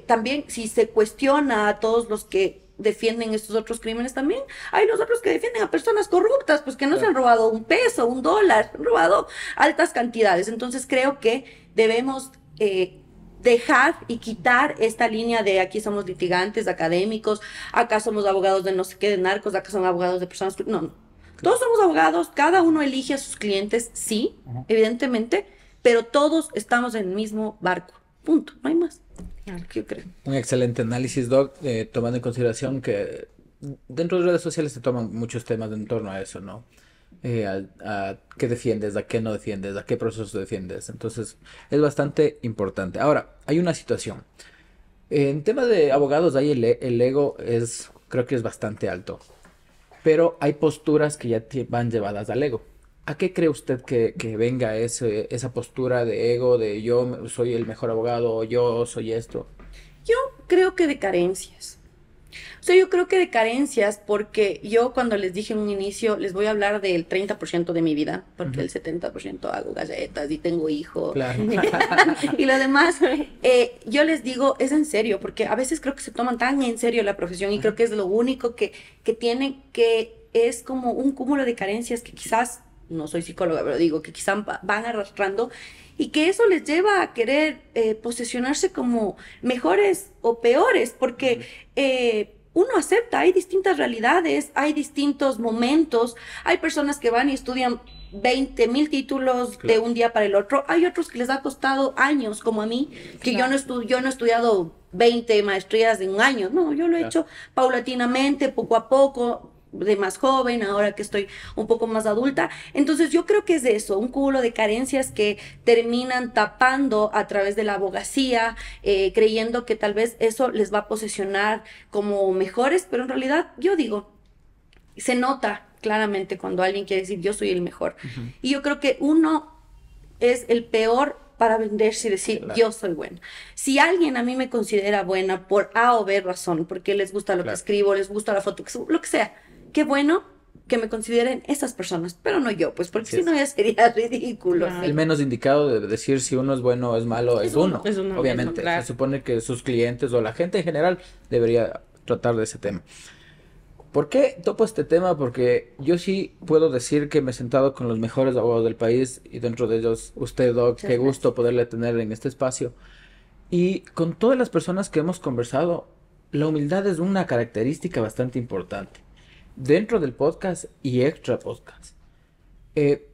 también si se cuestiona a todos los que defienden estos otros crímenes, también hay los otros que defienden a personas corruptas, pues que no se han robado un peso, un dólar, han robado altas cantidades. Entonces, creo que debemos dejar y quitar esta línea de aquí somos litigantes, académicos, acá somos abogados de no sé qué, de narcos, acá son abogados de personas... No. Todos somos abogados, cada uno elige a sus clientes, sí, evidentemente, pero todos estamos en el mismo barco. Punto, no hay más. Yo creo. Un excelente análisis, Doc, tomando en consideración que dentro de redes sociales se toman muchos temas en torno a eso, ¿no? A qué defiendes, a qué no defiendes, a qué proceso defiendes. Entonces, es bastante importante. Ahora, hay una situación. En tema de abogados, ahí el ego creo que es bastante alto. Pero hay posturas que ya van llevadas al ego. ¿A qué cree usted que venga esa postura de ego, de yo soy el mejor abogado, o yo soy esto? Yo creo que de carencias. O sea, yo creo que de carencias, porque yo cuando les dije en un inicio, les voy a hablar del 30% de mi vida, porque el 70% hago galletas y tengo hijos. Claro. Y lo demás, yo les digo, es en serio, porque a veces creo que se toman tan en serio la profesión, y creo que es lo único que tienen, que es como un cúmulo de carencias que quizás, no soy psicóloga, pero digo que quizás van arrastrando, y que eso les lleva a querer posesionarse como mejores o peores, porque uno acepta, hay distintas realidades, hay distintos momentos, hay personas que van y estudian 20,000 títulos de un día para el otro, hay otros que les ha costado años, como a mí, que yo no he estudiado 20 maestrías en un año, no, yo lo he hecho paulatinamente, poco a poco, de más joven, ahora que estoy un poco más adulta. Entonces yo creo que es eso, un cúmulo de carencias que terminan tapando a través de la abogacía, creyendo que tal vez eso les va a posesionar como mejores, pero en realidad yo digo, se nota claramente cuando alguien quiere decir yo soy el mejor. Y yo creo que uno es el peor para venderse y decir, claro, yo soy buena. Si alguien a mí me considera buena por A o B razón, porque les gusta lo que escribo, les gusta la foto, lo que sea, qué bueno que me consideren esas personas, pero no yo, pues, porque si no ya sería ridículo. Claro. El menos indicado de decir si uno es bueno o es malo es uno. Obviamente, mismo, claro. Se supone que sus clientes o la gente en general debería tratar de ese tema. ¿Por qué topo este tema? Porque yo sí puedo decir que me he sentado con los mejores abogados del país, y dentro de ellos usted, Doc, qué gusto poderle tener en este espacio. Y con todas las personas que hemos conversado, la humildad es una característica bastante importante dentro del podcast y extra podcast.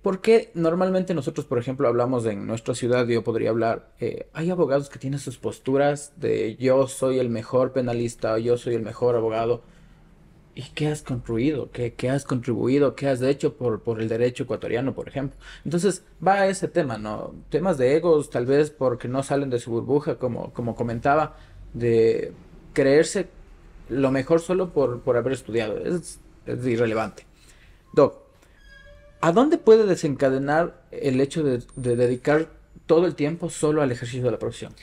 Porque normalmente nosotros, por ejemplo, hablamos en nuestra ciudad, yo podría hablar, hay abogados que tienen sus posturas de yo soy el mejor penalista o yo soy el mejor abogado. ¿y qué has construido? ¿Qué has contribuido? ¿Qué has hecho por el derecho ecuatoriano, por ejemplo? Entonces va a ese tema, ¿no? Temas de egos, tal vez porque no salen de su burbuja, como comentaba, de creerse lo mejor solo por haber estudiado. Es irrelevante. Doc, ¿a dónde puede desencadenar el hecho de dedicar todo el tiempo solo al ejercicio de la profesión?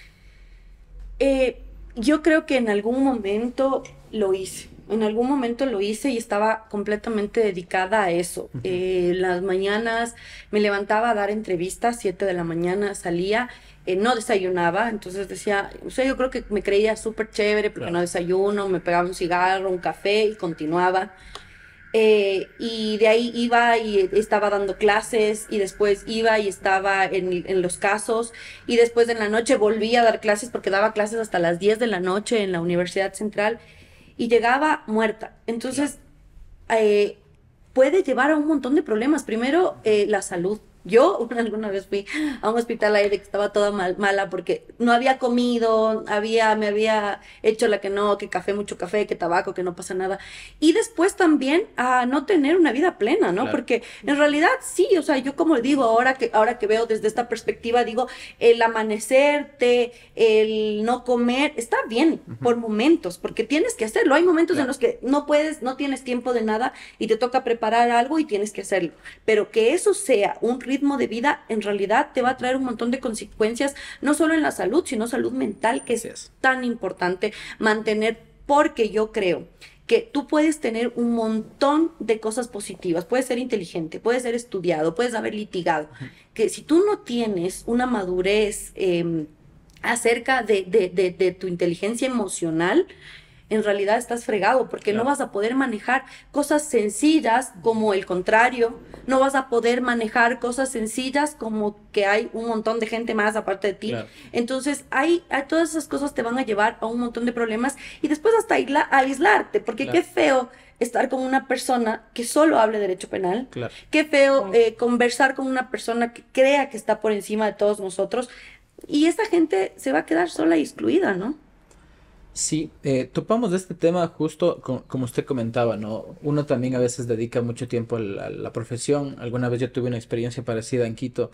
Yo creo que en algún momento lo hice. En algún momento lo hice y estaba completamente dedicada a eso. Las mañanas me levantaba a dar entrevistas, 7 de la mañana salía, no desayunaba, entonces decía, o sea, yo creo que me creía súper chévere porque no desayuno, me pegaba un cigarro, un café y continuaba. Y de ahí iba y estaba dando clases y después iba y estaba en los casos y después en la noche volví a dar clases porque daba clases hasta las 10 de la noche en la Universidad Central y llegaba muerta. Entonces, puede llevar a un montón de problemas. Primero, la salud. Yo alguna vez fui a un hospital aire que estaba toda mala porque no había comido, me había hecho la que no, que café, mucho café, que tabaco, que no pasa nada. Y después también a no tener una vida plena, ¿no? Claro. Porque en realidad sí, o sea, yo como digo, ahora que veo desde esta perspectiva, digo, el amanecerte, el no comer, está bien por momentos, porque tienes que hacerlo. Hay momentos en los que no puedes, no tienes tiempo de nada y te toca preparar algo y tienes que hacerlo. Pero que eso sea un ritmo de vida, en realidad te va a traer un montón de consecuencias, no solo en la salud, sino salud mental, que es tan importante mantener, porque yo creo que tú puedes tener un montón de cosas positivas, puedes ser inteligente, puedes ser estudiado, puedes haber litigado, que si tú no tienes una madurez acerca de tu inteligencia emocional, en realidad estás fregado porque no vas a poder manejar cosas sencillas como el contrario, no vas a poder manejar cosas sencillas como que hay un montón de gente más aparte de ti. Claro. Entonces, todas esas cosas te van a llevar a un montón de problemas y después hasta aislarte, porque qué feo estar con una persona que solo hable derecho penal, qué feo conversar con una persona que crea que está por encima de todos nosotros y esta gente se va a quedar sola y excluida, ¿no? Sí, topamos de este tema justo como usted comentaba, ¿no? Uno también a veces dedica mucho tiempo a la profesión. Alguna vez yo tuve una experiencia parecida en Quito.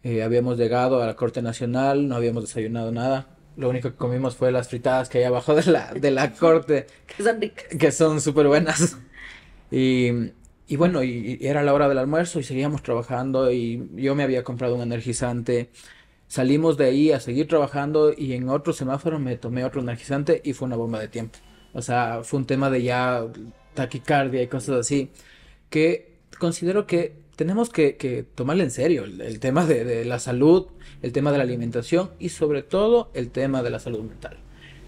Habíamos llegado a la Corte Nacional, no habíamos desayunado nada. Lo único que comimos fue las fritadas que hay abajo de la Corte, Que son ricas. que son súper buenas. Y bueno, y era la hora del almuerzo y seguíamos trabajando y yo me había comprado un energizante. Salimos de ahí a seguir trabajando y en otro semáforo me tomé otro energizante y fue una bomba de tiempo. O sea, fue un tema de ya taquicardia y cosas así, que considero que tenemos que tomarle en serio el tema de la salud, el tema de la alimentación y sobre todo el tema de la salud mental.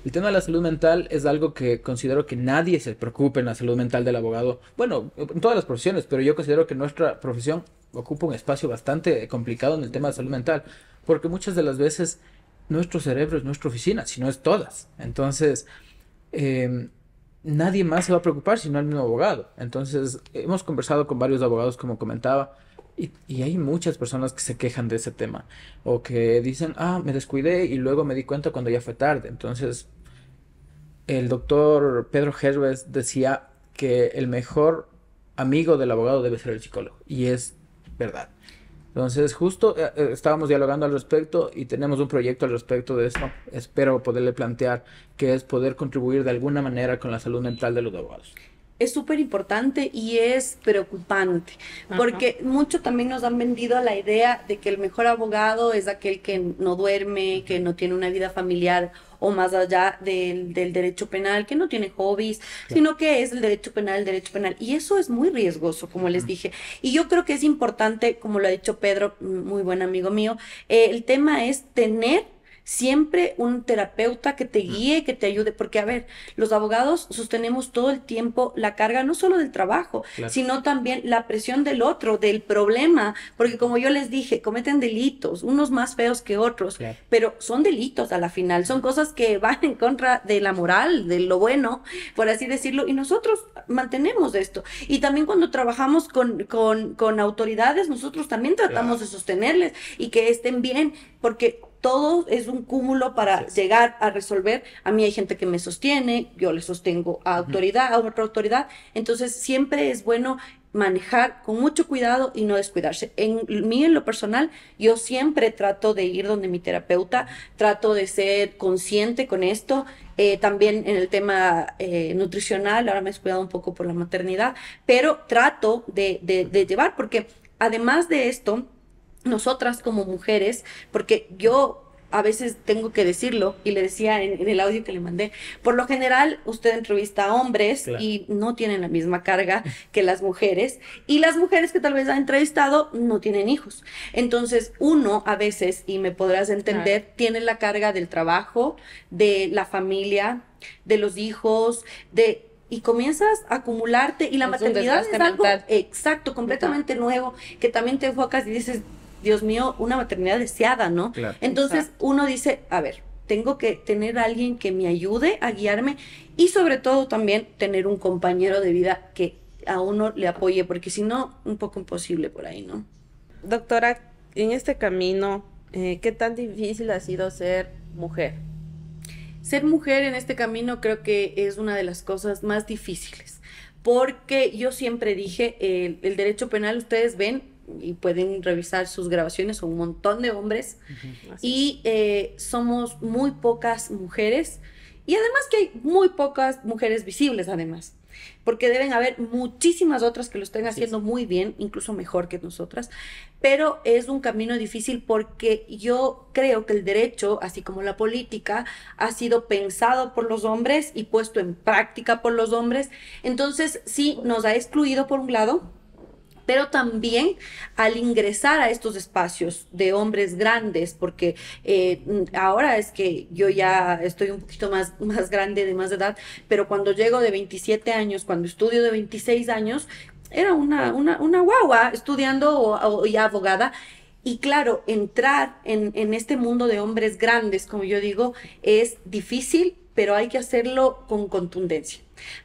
El tema de la salud mental es algo que considero que nadie se preocupe en la salud mental del abogado. Bueno, en todas las profesiones, pero yo considero que nuestra profesión ocupa un espacio bastante complicado en el tema de salud mental, porque muchas de las veces nuestro cerebro es nuestra oficina, si no es todas. Entonces, nadie más se va a preocupar si no el mismo abogado. Entonces, hemos conversado con varios abogados, como comentaba, y hay muchas personas que se quejan de ese tema, o que dicen, me descuidé y luego me di cuenta cuando ya fue tarde. Entonces, el doctor Pedro Herbes decía que el mejor amigo del abogado debe ser el psicólogo, y es verdad. Entonces, justo estábamos dialogando al respecto y tenemos un proyecto al respecto de eso. Espero poderle plantear que es poder contribuir de alguna manera con la salud mental de los abogados. Es súper importante y es preocupante, porque mucho también nos han vendido la idea de que el mejor abogado es aquel que no duerme, que no tiene una vida familiar o más allá del derecho penal, que no tiene hobbies, sino que es el derecho penal. Y eso es muy riesgoso, como les dije. Y yo creo que es importante, como lo ha dicho Pedro, muy buen amigo mío, el tema es tener siempre un terapeuta que te guíe, que te ayude, porque a ver, los abogados sostenemos todo el tiempo la carga no solo del trabajo, sino también la presión del otro, del problema, porque como yo les dije, cometen delitos, unos más feos que otros, pero son delitos a la final, son cosas que van en contra de la moral, de lo bueno, por así decirlo, y nosotros mantenemos esto. Y también cuando trabajamos con autoridades, nosotros también tratamos de sostenerles y que estén bien, porque todo es un cúmulo para llegar a resolver. A mí hay gente que me sostiene, yo le sostengo a autoridad, a otra autoridad. Entonces, siempre es bueno manejar con mucho cuidado y no descuidarse. En mí, en lo personal, yo siempre trato de ir donde mi terapeuta, trato de ser consciente con esto. También en el tema nutricional, ahora me he descuidado un poco por la maternidad, pero trato de llevar, porque además de esto, nosotras como mujeres, porque yo a veces tengo que decirlo, y le decía en el audio que le mandé, por lo general usted entrevista a hombres Claro. y no tienen la misma carga que las mujeres, y las mujeres que tal vez ha entrevistado no tienen hijos. Entonces uno a veces, y me podrás entender, Claro. tiene la carga del trabajo, de la familia, de los hijos, y comienzas a acumularte, y la Es un maternidad es desgaste algo mental. exacto, completamente nuevo, que también te enfocas y dices, Dios mío, una maternidad deseada, ¿no? Claro. Entonces Exacto. uno dice, a ver, tengo que tener a alguien que me ayude a guiarme, y sobre todo también tener un compañero de vida que a uno le apoye, porque si no, un poco imposible por ahí, ¿no? Doctora, en este camino, ¿qué tan difícil ha sido ser mujer? Ser mujer en este camino creo que es una de las cosas más difíciles, porque yo siempre dije, el derecho penal, ustedes ven y pueden revisar sus grabaciones, son un montón de hombres, Así y somos muy pocas mujeres, y además que hay muy pocas mujeres visibles además, porque deben haber muchísimas otras que lo estén Así haciendo muy bien, incluso mejor que nosotras, pero es un camino difícil porque yo creo que el derecho, así como la política, ha sido pensado por los hombres y puesto en práctica por los hombres. Entonces sí nos ha excluido por un lado, pero también al ingresar a estos espacios de hombres grandes, porque ahora es que yo ya estoy un poquito más grande, de más edad, pero cuando llego de 27 años, cuando estudio de 26 años, era una guagua estudiando o ya abogada. Y claro, entrar en este mundo de hombres grandes, como yo digo, es difícil, pero hay que hacerlo con contundencia.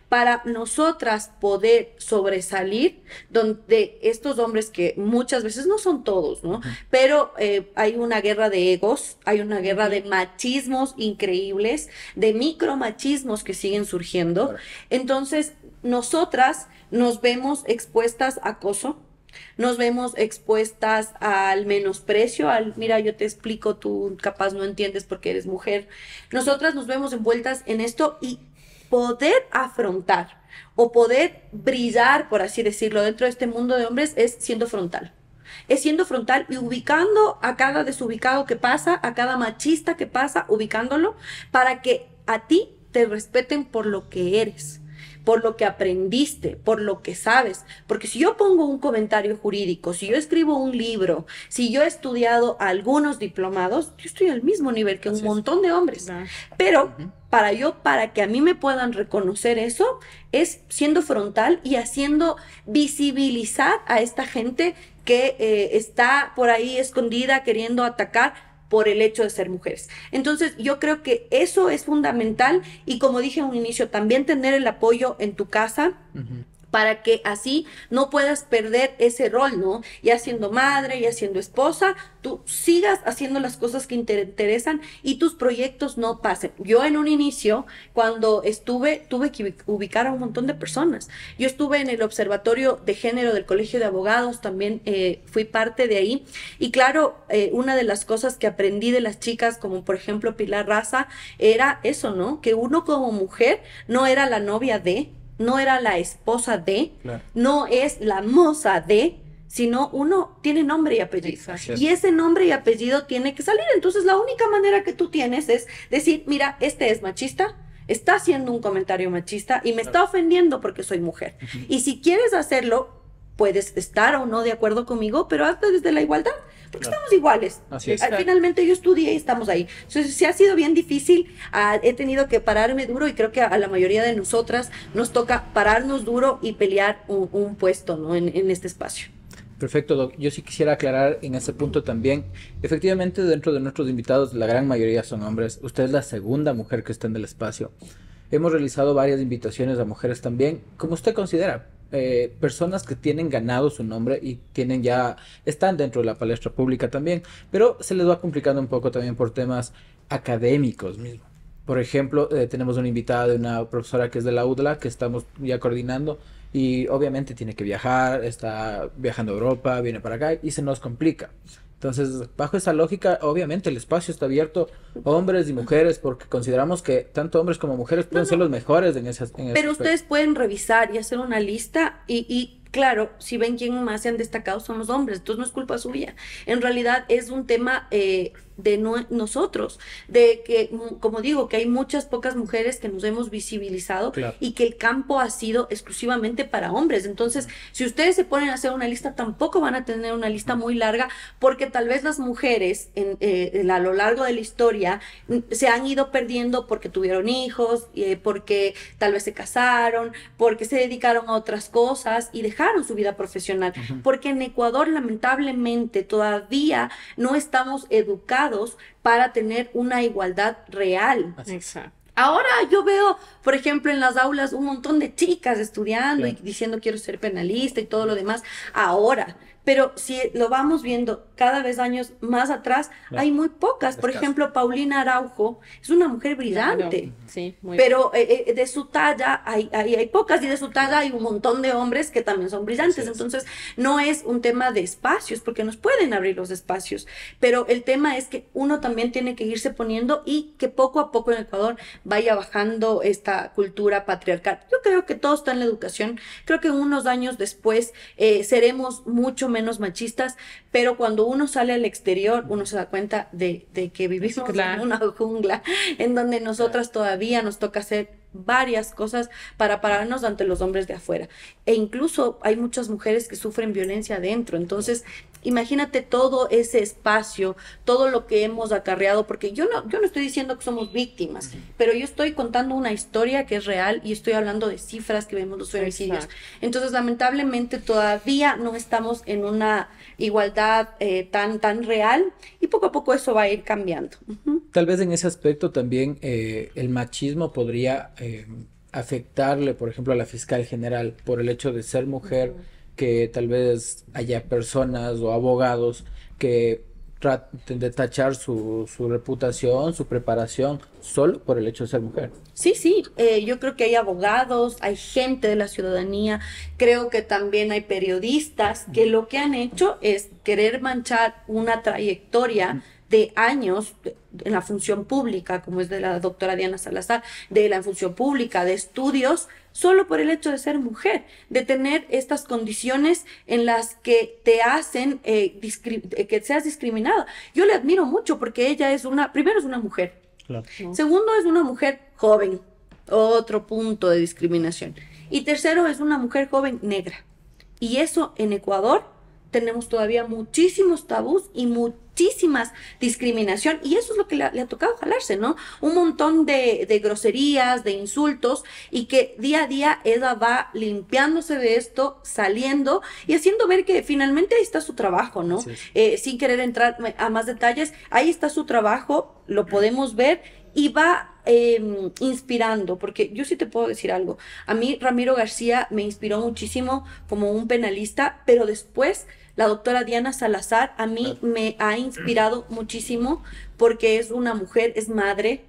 Para nosotras poder sobresalir, donde estos hombres que muchas veces no son todos, ¿no? Pero hay una guerra de egos, hay una guerra de machismos increíbles, de micromachismos que siguen surgiendo. Claro. Entonces, nosotras nos vemos expuestas a acoso, nos vemos expuestas al menosprecio, al mira, yo te explico, tú capaz no entiendes porque eres mujer. Nosotras nos vemos envueltas en esto, y poder afrontar o poder brillar, por así decirlo, dentro de este mundo de hombres es siendo frontal. Es siendo frontal y ubicando a cada desubicado que pasa, a cada machista que pasa, ubicándolo para que a ti te respeten por lo que eres, por lo que aprendiste, por lo que sabes. Porque si yo pongo un comentario jurídico, si yo escribo un libro, si yo he estudiado algunos diplomados, yo estoy al mismo nivel que Así un es. montón de hombres. Claro. Pero para que a mí me puedan reconocer eso, es siendo frontal y haciendo visibilizar a esta gente que está por ahí escondida queriendo atacar por el hecho de ser mujeres. Entonces, yo creo que eso es fundamental, y como dije en un inicio, también tener el apoyo en tu casa, para que así no puedas perder ese rol, ¿no? Ya siendo madre, ya siendo esposa, tú sigas haciendo las cosas que te interesan y tus proyectos no pasen. Yo en un inicio, cuando tuve que ubicar a un montón de personas. Yo estuve en el Observatorio de Género del Colegio de Abogados, también fui parte de ahí. Y claro, una de las cosas que aprendí de las chicas, como por ejemplo Pilar Raza, era eso, ¿no? Que uno como mujer no era la novia de, no era la esposa de, Claro. no es la moza de, sino uno tiene nombre y apellido. Exacto. Y ese nombre y apellido tiene que salir. Entonces la única manera que tú tienes es decir, mira, este es machista, está haciendo un comentario machista y me está ofendiendo porque soy mujer. Y si quieres hacerlo, puedes estar o no de acuerdo conmigo, pero hazlo desde la igualdad, porque Claro. estamos iguales. Así es. Finalmente yo estudié y estamos ahí. Entonces, sí ha sido bien difícil, he tenido que pararme duro, y creo que a la mayoría de nosotras nos toca pararnos duro y pelear un puesto, ¿no? en este espacio. Perfecto, Doc. Yo sí quisiera aclarar en ese punto también. Efectivamente, dentro de nuestros invitados, la gran mayoría son hombres. Usted es la segunda mujer que está en el espacio. Hemos realizado varias invitaciones a mujeres también, como usted considera. personas que tienen ganado su nombre y están dentro de la palestra pública también, pero se les va complicando un poco también por temas académicos mismo. Por ejemplo, tenemos una invitada de una profesora que es de la UDLA, que estamos ya coordinando, y obviamente tiene que viajar, está viajando a Europa, viene para acá, y se nos complica. Entonces, bajo esa lógica, obviamente el espacio está abierto a hombres y mujeres, porque consideramos que tanto hombres como mujeres pueden ser los mejores en ese Pero aspecto. ustedes pueden revisar y hacer una lista y claro, si ven quién más se han destacado son los hombres, entonces no es culpa suya. En realidad es un tema de nosotros, de que, como digo, que hay muchas pocas mujeres que nos hemos visibilizado Claro. y que el campo ha sido exclusivamente para hombres. Entonces, si ustedes se ponen a hacer una lista, tampoco van a tener una lista muy larga, porque tal vez las mujeres a lo largo de la historia se han ido perdiendo porque tuvieron hijos, porque tal vez se casaron, porque se dedicaron a otras cosas y dejaron su vida profesional. Porque en Ecuador, lamentablemente, todavía no estamos educados para tener una igualdad real. Exacto. Ahora yo veo, por ejemplo, en las aulas un montón de chicas estudiando Claro. y diciendo quiero ser penalista y todo lo demás. Ahora, pero si lo vamos viendo cada vez años más atrás, Claro. hay muy pocas. Por Escaso. ejemplo, Paulina Araujo es una mujer brillante. Claro, sí, muy Pero de su talla hay pocas y de su talla hay un montón de hombres que también son brillantes. Así es. Entonces no es un tema de espacios, porque nos pueden abrir los espacios. Pero el tema es que uno también tiene que irse poniendo y que poco a poco en Ecuador vaya bajando esta cultura patriarcal. Yo creo que todo está en la educación. Creo que unos años después seremos mucho menos machistas, pero cuando uno sale al exterior, uno se da cuenta de que vivimos Claro. en una jungla en donde nosotras todavía nos toca hacer varias cosas para pararnos ante los hombres de afuera. E incluso hay muchas mujeres que sufren violencia adentro. Entonces, imagínate todo ese espacio, todo lo que hemos acarreado, porque yo no estoy diciendo que somos víctimas, pero yo estoy contando una historia que es real y estoy hablando de cifras que vemos los femicidios. Exacto. Entonces, lamentablemente, todavía no estamos en una igualdad tan real y poco a poco eso va a ir cambiando. Ujú. Tal vez en ese aspecto también el machismo podría afectarle, por ejemplo, a la fiscal general por el hecho de ser mujer, que tal vez haya personas o abogados que traten de tachar su reputación, su preparación, solo por el hecho de ser mujer. Sí, yo creo que hay abogados, hay gente de la ciudadanía, creo que también hay periodistas que lo que han hecho es querer manchar una trayectoria de años en la función pública, como es de la doctora Diana Salazar, de la función pública, de estudios, solo por el hecho de ser mujer, de tener estas condiciones en las que te hacen que seas discriminada. Yo le admiro mucho porque ella primero es una mujer, Claro. segundo es una mujer joven, otro punto de discriminación, y tercero es una mujer joven negra. Y eso en Ecuador tenemos todavía muchísimos tabús y muchísimas discriminación, y eso es lo que le ha tocado jalarse, ¿no? Un montón de groserías, de insultos, y que día a día ella va limpiándose de esto, saliendo y haciendo ver que finalmente ahí está su trabajo, ¿no? Así es. Sin querer entrar a más detalles, ahí está su trabajo, lo podemos ver y va inspirando, porque yo sí te puedo decir algo. A mí Ramiro García me inspiró muchísimo como un penalista, pero después la doctora Diana Salazar a mí me ha inspirado muchísimo porque es una mujer, es madre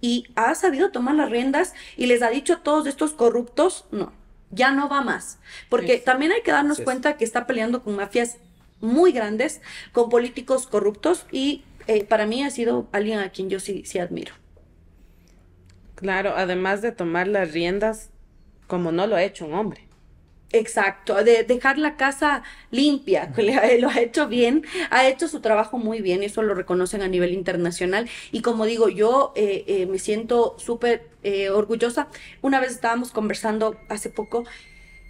y ha sabido tomar las riendas y les ha dicho a todos estos corruptos, no, ya no va más. Porque Exacto. también hay que darnos Así es. cuenta que está peleando con mafias muy grandes, con políticos corruptos y para mí ha sido alguien a quien yo sí admiro. Claro, además de tomar las riendas, como no lo ha hecho un hombre. Exacto, de dejar la casa limpia, que lo ha hecho bien, ha hecho su trabajo muy bien, eso lo reconocen a nivel internacional y como digo, yo me siento súper orgullosa. Una vez estábamos conversando hace poco,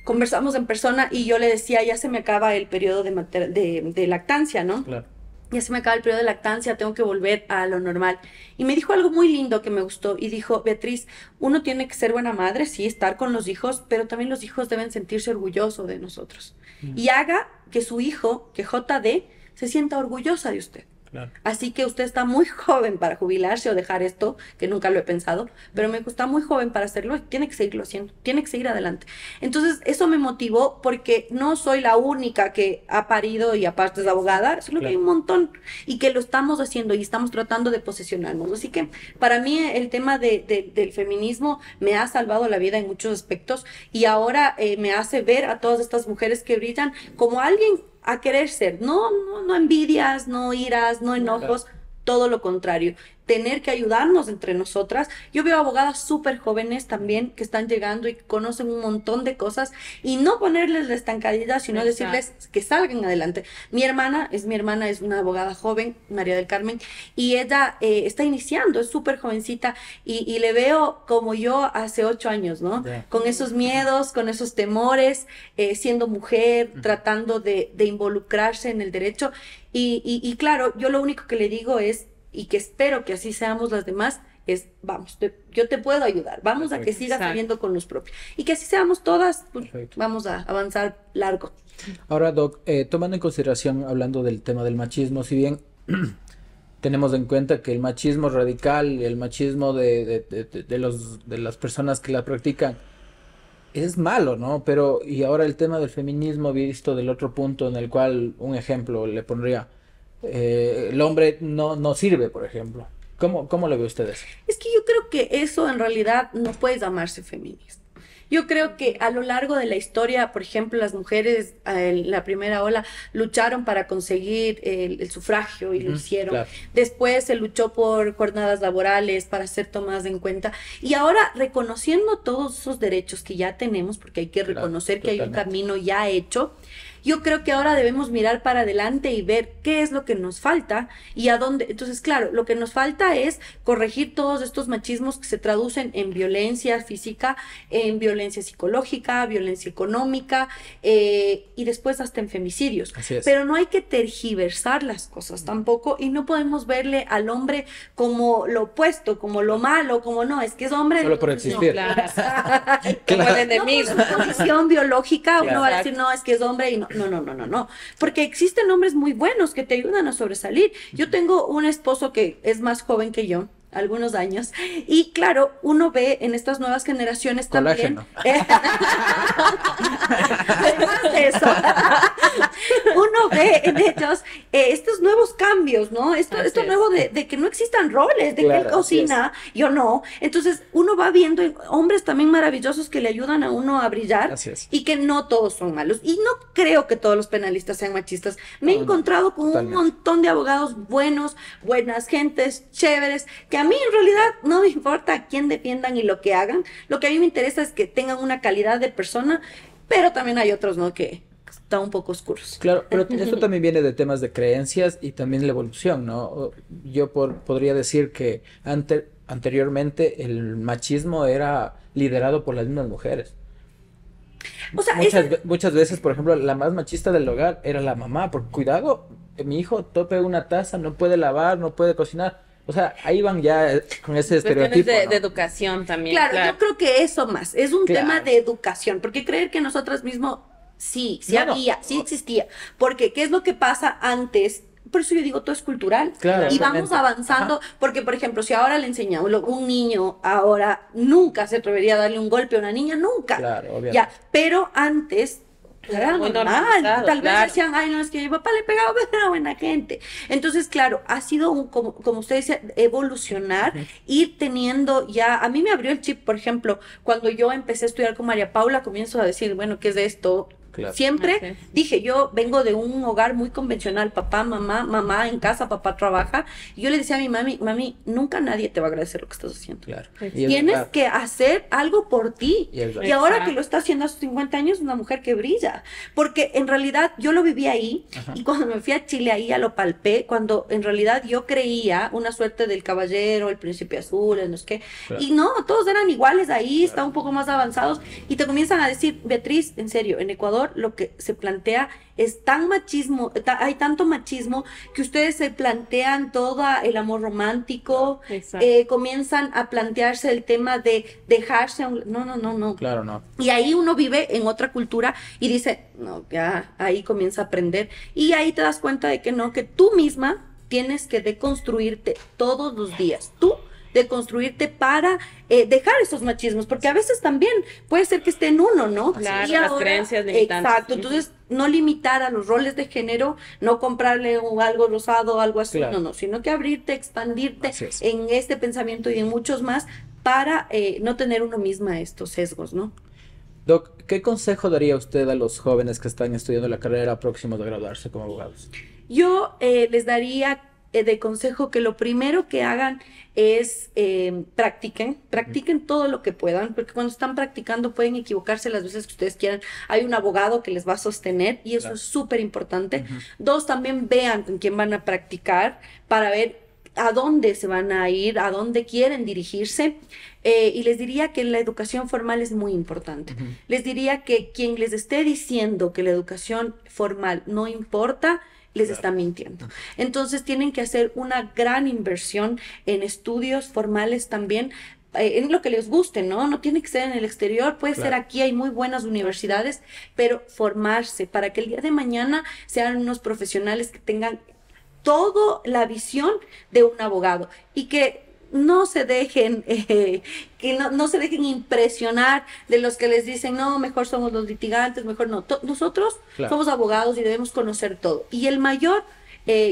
conversamos en persona y yo le decía, ya se me acaba el periodo de lactancia, ¿no? Claro. Ya se me acaba el periodo de lactancia, tengo que volver a lo normal. Y me dijo algo muy lindo que me gustó y dijo, Beatriz, uno tiene que ser buena madre, sí, estar con los hijos, pero también los hijos deben sentirse orgullosos de nosotros. Y haga que su hijo, que JD, se sienta orgullosa de usted. Claro. Así que usted está muy joven para jubilarse o dejar esto, que nunca lo he pensado, pero me está muy joven para hacerlo y tiene que seguirlo haciendo, tiene que seguir adelante. Entonces, eso me motivó porque no soy la única que ha parido y aparte es abogada, solo que hay un montón y que lo estamos haciendo y estamos tratando de posesionarnos. Así que para mí el tema del feminismo me ha salvado la vida en muchos aspectos y ahora me hace ver a todas estas mujeres que brillan como alguien a querer ser, no envidias, no iras, no enojos, todo lo contrario, tener que ayudarnos entre nosotras. Yo veo abogadas súper jóvenes también que están llegando y que conocen un montón de cosas y no ponerles la estancadidad, sino decirles que salgan adelante. Mi hermana es una abogada joven, María del Carmen, y ella está iniciando, es súper jovencita y le veo como yo hace 8 años, ¿no? Con esos miedos, con esos temores, siendo mujer, tratando de involucrarse en el derecho y claro, yo lo único que le digo es, y que espero que así seamos las demás, es, vamos, yo te puedo ayudar, vamos a que sigas saliendo con los propios. Y que así seamos todas, pues, vamos a avanzar largo. Ahora, Doc, tomando en consideración, hablando del tema del machismo, si bien tenemos en cuenta que el machismo radical, el machismo de las personas que la practican, es malo, ¿no? Pero, y ahora el tema del feminismo visto del otro punto en el cual, un ejemplo le pondría, el hombre no sirve, por ejemplo. ¿Cómo lo ve usted eso? Es que yo creo que eso en realidad no puede llamarse feminista. Yo creo que a lo largo de la historia, por ejemplo, las mujeres en la primera ola lucharon para conseguir el sufragio y lo hicieron. Claro. Después se luchó por jornadas laborales para ser tomadas en cuenta. Y ahora, reconociendo todos esos derechos que ya tenemos, porque hay que reconocer que hay un camino ya hecho, yo creo que ahora debemos mirar para adelante y ver qué es lo que nos falta y a dónde. Entonces, claro, lo que nos falta es corregir todos estos machismos que se traducen en violencia física, en violencia psicológica, violencia económica y después hasta en femicidios. Así es. Pero no hay que tergiversar las cosas tampoco y no podemos verle al hombre como lo opuesto, como lo malo, como no, es que es hombre. Solo por existir. No, claro. Como el enemigo. No, por su condición biológica, uno va a decir, no, es que es hombre y no. No, porque existen hombres muy buenos que te ayudan a sobresalir. Yo tengo un esposo que es más joven que yo, algunos años, y claro, uno ve en estas nuevas generaciones Colágeno. También además de eso uno ve en ellos estos nuevos cambios, ¿no? Esto nuevo de que no existan roles, de claro, que él cocina, yo no. Entonces uno va viendo hombres también maravillosos que le ayudan a uno a brillar y que no todos son malos. Y no creo que todos los penalistas sean machistas. Me he encontrado con un montón de abogados buenos, buenas gentes, chéveres, que a mí en realidad no me importa a quién defiendan y lo que hagan. Lo que a mí me interesa es que tengan una calidad de persona, pero también hay otros, ¿no? Que están un poco oscuros. Claro, pero esto también viene de temas de creencias y también la evolución, ¿no? Yo podría decir que anteriormente el machismo era liderado por las mismas mujeres. O sea, muchas veces, por ejemplo, la más machista del hogar era la mamá, porque cuidado, mi hijo tope una taza, no puede lavar, no puede cocinar. O sea, ahí van ya con ese estereotipo, de ¿no? educación también. Claro, yo creo que eso más, es un tema de educación, porque creer que nosotras mismos, sí existía, porque ¿qué es lo que pasa antes? Por eso yo digo, todo es cultural. Claro, y vamos avanzando, porque por ejemplo, si ahora le enseñamos, un niño ahora nunca se atrevería a darle un golpe a una niña, nunca. Claro, obviamente. Ya, pero antes era muy normal. Tal vez decían, ay, no, es que mi papá le pegaba, pero era buena gente. Entonces, claro, ha sido como usted dice, evolucionar, ir teniendo ya, a mí me abrió el chip, por ejemplo, cuando yo empecé a estudiar con María Paula, comienzo a decir, bueno, ¿qué es esto? Claro. Siempre dije, yo vengo de un hogar muy convencional, papá, mamá en casa, papá trabaja, y yo le decía a mi mami, nunca nadie te va a agradecer lo que estás haciendo. Claro. Tienes que hacer algo por ti. Y ahora que lo está haciendo a sus 50 años, es una mujer que brilla. Porque en realidad yo lo viví ahí, y cuando me fui a Chile ahí ya lo palpé, cuando en realidad yo creía una suerte del caballero, el príncipe azul, no sé qué, y no, todos eran iguales ahí, estaban un poco más avanzados, y te comienzan a decir, Beatriz, en serio, en Ecuador lo que se plantea es tan machismo, hay tanto machismo que ustedes se plantean todo el amor romántico, comienzan a plantearse el tema de dejarse, no. Claro, no. Y ahí uno vive en otra cultura y dice, no, ya ahí comienza a aprender y ahí te das cuenta de que no, que tú misma tienes que deconstruirte todos los días. Tú deconstruirte para dejar esos machismos, porque a veces también puede ser que esté en uno, ¿no? Claro, Y las ahora, creencias limitantes. exacto, entonces no limitar a los roles de género, no comprarle algo rosado, algo así, Claro. no, sino que abrirte, expandirte Así es. en este pensamiento y en muchos más para no tener uno misma estos sesgos, ¿no? Doc, ¿qué consejo daría usted a los jóvenes que están estudiando la carrera próximos de graduarse como abogados? Yo les daría de consejo que lo primero que hagan es practiquen todo lo que puedan, porque cuando están practicando pueden equivocarse las veces que ustedes quieran. Hay un abogado que les va a sostener y eso Claro. es súper importante. Dos, también vean con quién van a practicar para ver a dónde se van a ir, a dónde quieren dirigirse. Y les diría que la educación formal es muy importante. Les diría que quien les esté diciendo que la educación formal no importa, les está mintiendo. Entonces tienen que hacer una gran inversión en estudios formales también, en lo que les guste, ¿no? No tiene que ser en el exterior, puede ser aquí, hay muy buenas universidades, pero formarse para que el día de mañana sean unos profesionales que tengan toda la visión de un abogado y que no se dejen no se dejen impresionar de los que les dicen no, mejor somos los litigantes, mejor no. Nosotros Claro. somos abogados y debemos conocer todo. Y el mayor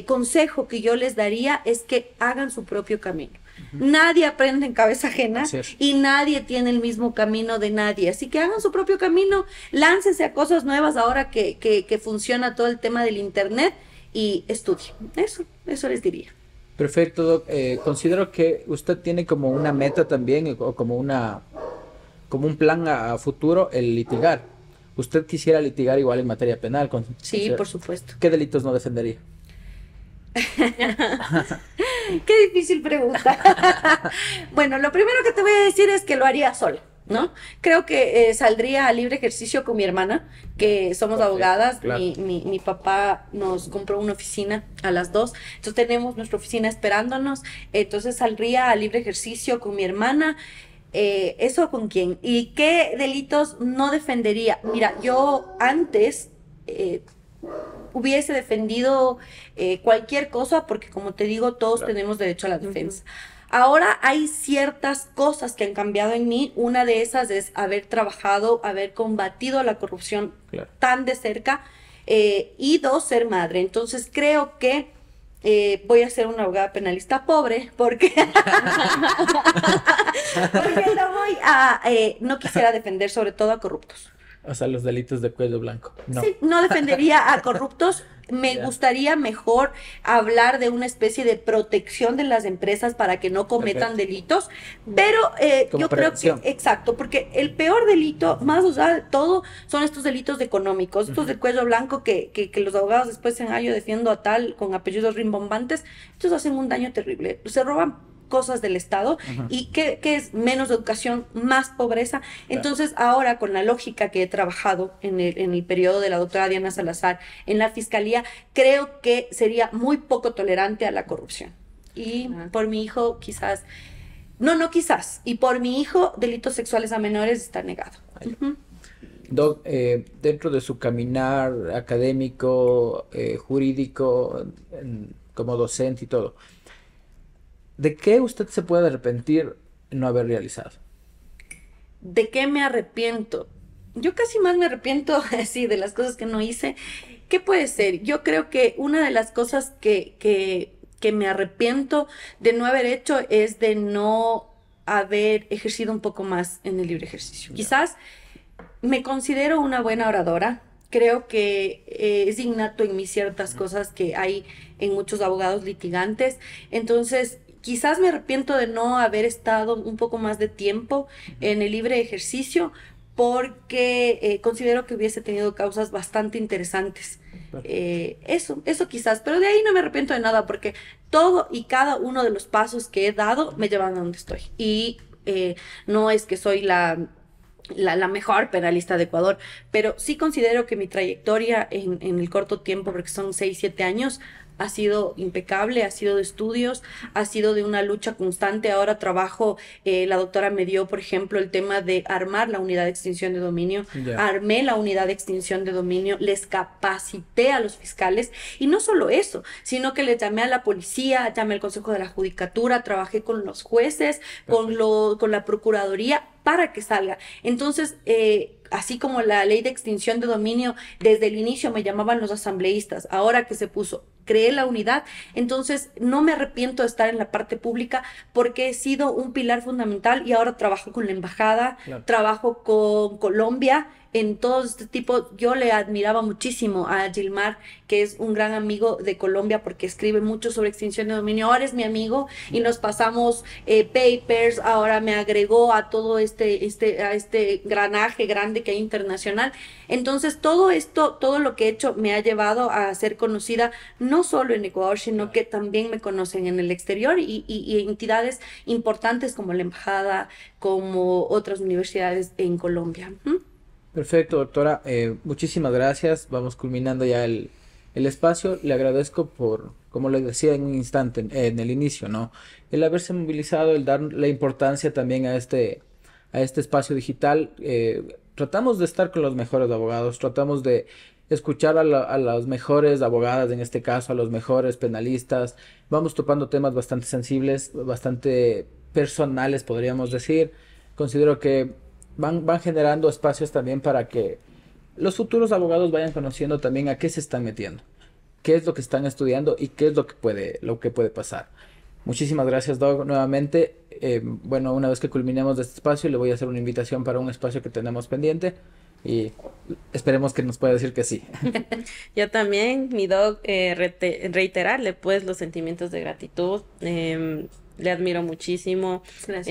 consejo que yo les daría es que hagan su propio camino. Nadie aprende en cabeza ajena Así es. y nadie tiene el mismo camino de nadie. Así que hagan su propio camino, láncense a cosas nuevas ahora que funciona todo el tema del internet y estudien. Eso les diría. Perfecto, Doc. Considero que usted tiene como una meta también o como un plan a futuro el litigar. ¿Usted quisiera litigar igual en materia penal? Sí, por supuesto. ¿Qué delitos no defendería? Qué difícil pregunta. Bueno, lo primero que te voy a decir es que lo haría sola, ¿no? Creo que saldría a libre ejercicio con mi hermana, que somos Perfecto, abogadas. claro. Mi papá nos compró una oficina a las dos, entonces tenemos nuestra oficina esperándonos, entonces saldría a libre ejercicio con mi hermana. ¿Eso con quién? ¿Y qué delitos no defendería? Mira, yo antes hubiese defendido cualquier cosa porque, como te digo, todos Claro. tenemos derecho a la defensa. Ahora hay ciertas cosas que han cambiado en mí. Una de esas es haber trabajado, haber combatido la corrupción Claro. tan de cerca, y dos, ser madre. Entonces creo que voy a ser una abogada penalista pobre porque, porque no quisiera defender sobre todo a corruptos. O sea, los delitos de cuello blanco. No. Sí, no defendería a corruptos. Me Ya. gustaría mejor hablar de una especie de protección de las empresas para que no cometan Perfecto. delitos, pero Como yo prevención. creo que, exacto, porque el peor delito, más allá de todo, son estos delitos económicos, estos de cuello blanco que los abogados después dicen, yo defiendo a tal, con apellidos rimbombantes, estos hacen un daño terrible, se roban cosas del Estado y que es menos educación, más pobreza. Entonces ahora con la lógica que he trabajado en el periodo de la doctora Diana Salazar en la Fiscalía, creo que sería muy poco tolerante a la corrupción. Y por mi hijo quizás, no quizás, y por mi hijo delitos sexuales a menores está negado. Doc, dentro de su caminar académico, jurídico, como docente y todo, ¿de qué usted se puede arrepentir no haber realizado? ¿De qué me arrepiento? Yo casi más me arrepiento, sí, de las cosas que no hice. ¿Qué puede ser? Yo creo que una de las cosas que me arrepiento de no haber hecho es de no haber ejercido un poco más en el libre ejercicio. Quizás me considero una buena oradora. Creo que es innato en mí ciertas cosas que hay en muchos abogados litigantes. Entonces, quizás me arrepiento de no haber estado un poco más de tiempo en el libre ejercicio porque considero que hubiese tenido causas bastante interesantes. Eso quizás, pero de ahí no me arrepiento de nada porque todo y cada uno de los pasos que he dado me llevan a donde estoy. Y no es que soy la mejor penalista de Ecuador, pero sí considero que mi trayectoria en el corto tiempo, porque son 6, 7 años, ha sido impecable, ha sido de estudios, ha sido de una lucha constante. Ahora trabajo, la doctora me dio, por ejemplo, el tema de armar la unidad de extinción de dominio. Armé la unidad de extinción de dominio, les capacité a los fiscales, y no solo eso, sino que les llamé a la policía, llamé al Consejo de la Judicatura, trabajé con los jueces, con la Procuraduría, para que salga. Entonces, así como la ley de extinción de dominio, desde el inicio me llamaban los asambleístas, ahora que se puso, creé la unidad. Entonces no me arrepiento de estar en la parte pública, porque he sido un pilar fundamental, y ahora trabajo con la embajada, trabajo con Colombia, en todo este tipo. Yo le admiraba muchísimo a Gilmar, que es un gran amigo de Colombia, porque escribe mucho sobre extinción de dominio. Ahora es mi amigo y nos pasamos papers. Ahora me agregó a todo a este granaje grande que hay internacional. Entonces todo esto, todo lo que he hecho me ha llevado a ser conocida no solo en Ecuador, sino que también me conocen en el exterior, y entidades importantes como la embajada, como otras universidades en Colombia. Perfecto, doctora. Muchísimas gracias. Vamos culminando ya el espacio. Le agradezco por, como les decía en un instante, en el inicio, ¿no? El haberse movilizado, el dar la importancia también a este espacio digital. Tratamos de estar con los mejores abogados, tratamos de escuchar a las mejores abogadas, en este caso, a los mejores penalistas. Vamos topando temas bastante sensibles, bastante personales, podríamos decir. Considero que van generando espacios también para que los futuros abogados vayan conociendo también a qué se están metiendo, qué es lo que están estudiando y qué es lo que puede pasar. Muchísimas gracias, Doc, nuevamente. Bueno, una vez que culminemos de este espacio, le voy a hacer una invitación para un espacio que tenemos pendiente, y esperemos que nos pueda decir que sí. Yo también, mi Doc, reiterarle pues los sentimientos de gratitud. Le admiro muchísimo,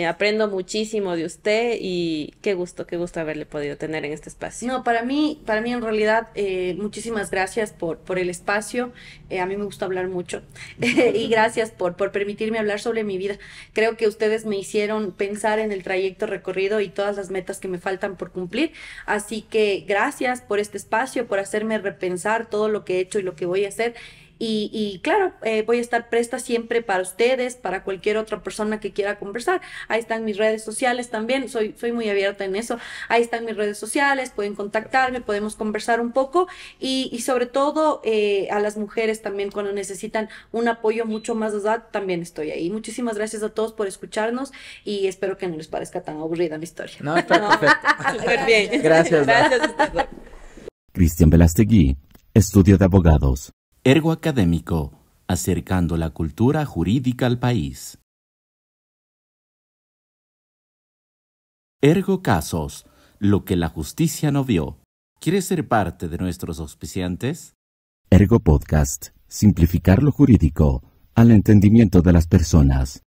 aprendo muchísimo de usted, y qué gusto haberle podido tener en este espacio. No, para mí en realidad, muchísimas gracias por el espacio. A mí me gusta hablar mucho y gracias por permitirme hablar sobre mi vida. Creo que ustedes me hicieron pensar en el trayecto recorrido y todas las metas que me faltan por cumplir. Así que gracias por este espacio, por hacerme repensar todo lo que he hecho y lo que voy a hacer. Y claro, voy a estar presta siempre para ustedes, para cualquier otra persona que quiera conversar. Ahí están mis redes sociales también, soy muy abierta en eso. Ahí están mis redes sociales, pueden contactarme, podemos conversar un poco, y sobre todo a las mujeres también, cuando necesitan un apoyo mucho más allá, también estoy ahí. Muchísimas gracias a todos por escucharnos, y espero que no les parezca tan aburrida mi historia. No, está perfecto. Súper bien. Gracias. Gracias a usted. Cristian Velastegui, Estudio de Abogados. Ergo Académico, acercando la cultura jurídica al país. Ergo Casos, lo que la justicia no vio. ¿Quieres ser parte de nuestros auspiciantes? Ergo Podcast, simplificar lo jurídico al entendimiento de las personas.